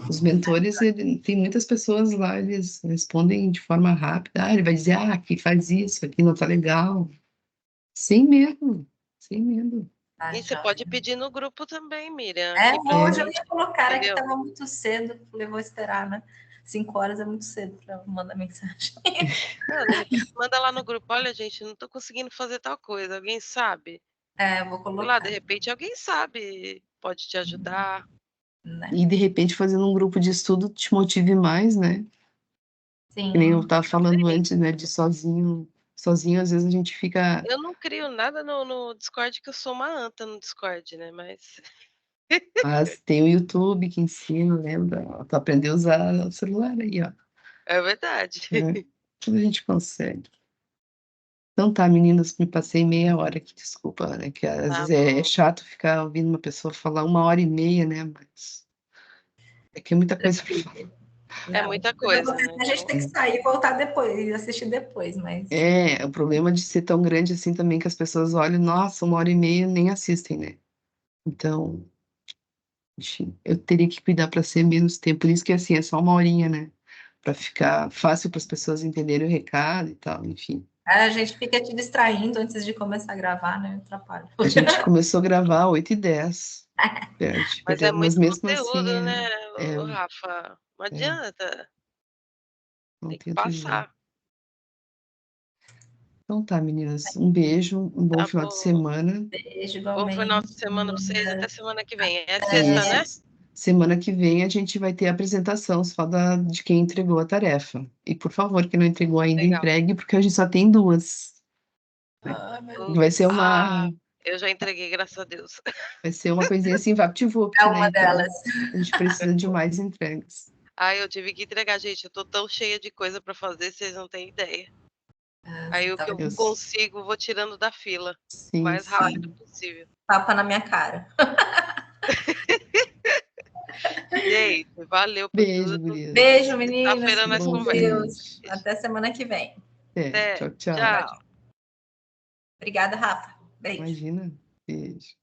Os mentores, tem muitas pessoas lá, eles respondem de forma rápida. Ele vai dizer, aqui faz isso, aqui não tá legal. Sem medo, sem medo. E você pode pedir no grupo também, Miriam. É, Aqui pra hoje eu gente, ia colocar, era que entendeu? tava muito cedo. Falei, vou esperar, né? 5 horas é muito cedo para mandar mensagem. Não, de repente, manda lá no grupo, olha, gente, não tô conseguindo fazer tal coisa, alguém sabe? É, vou Lá, colocar. de repente, alguém sabe, pode te ajudar. Né? E de repente, fazendo um grupo de estudo te motive mais, né? Sim. Que nem eu estava falando antes, né? De sozinho. Sozinho, às vezes a gente fica. Eu não crio nada no Discord, que eu sou uma anta no Discord, né? Mas Mas tem o YouTube que ensina, lembra? Tu aprendeu a usar o celular aí, ó. é verdade. Né? Tudo a gente consegue. Então tá, meninas, me passei meia hora aqui, desculpa, né? Que às Tá vezes é bom. chato ficar ouvindo uma pessoa falar 1h30, né? Mas é que é muita coisa pra falar. É Não, muita se coisa, acontecer, né? a gente Então, tem que sair e voltar depois, e assistir depois, mas. É, o problema de ser tão grande assim também que as pessoas olham, nossa, 1h30 nem assistem, né? Então, enfim, eu teria que cuidar para ser menos tempo. Por isso que assim, é só 1 horinha, né? Para ficar fácil para as pessoas entenderem o recado e tal, enfim. A gente fica te distraindo antes de começar a gravar, né? Atrapalha. A gente começou a gravar 8h10, mas é mas muito mesmo assim, conteúdo, né, é, Rafa? Não é, adianta, não tem que tem outro jeito. passar. Então tá, meninas, um beijo, um bom Tá final de bom. semana. Beijo, Bom final igualmente. de semana pra vocês, até semana que vem. É E sexta, né? semana que vem a gente vai ter a apresentação só de quem entregou a tarefa. E por favor, quem não entregou ainda, Legal. entregue, porque a gente só tem 2. Ai, meu Deus. Vai ser uma, Eu já entreguei, graças a Deus. vai ser uma coisinha assim, É VaptVupt, né? uma Então, delas. a gente precisa de mais entregas. Eu tive que entregar, gente. Eu tô tão cheia de coisa pra fazer, vocês não têm ideia. Aí o que eu Eu, consigo, vou tirando da fila. O sim, mais rápido sim. possível. Tapa na minha cara. Gente, valeu por Beijo, tudo. gurias. Beijo, meninas. Sexta-feira nós Fiquem Bom com conversamos. final Deus. de... Até semana que vem. Até. Até. Tchau, tchau. Tchau. Obrigada, Rafa. Beijo. Imagina. Beijo.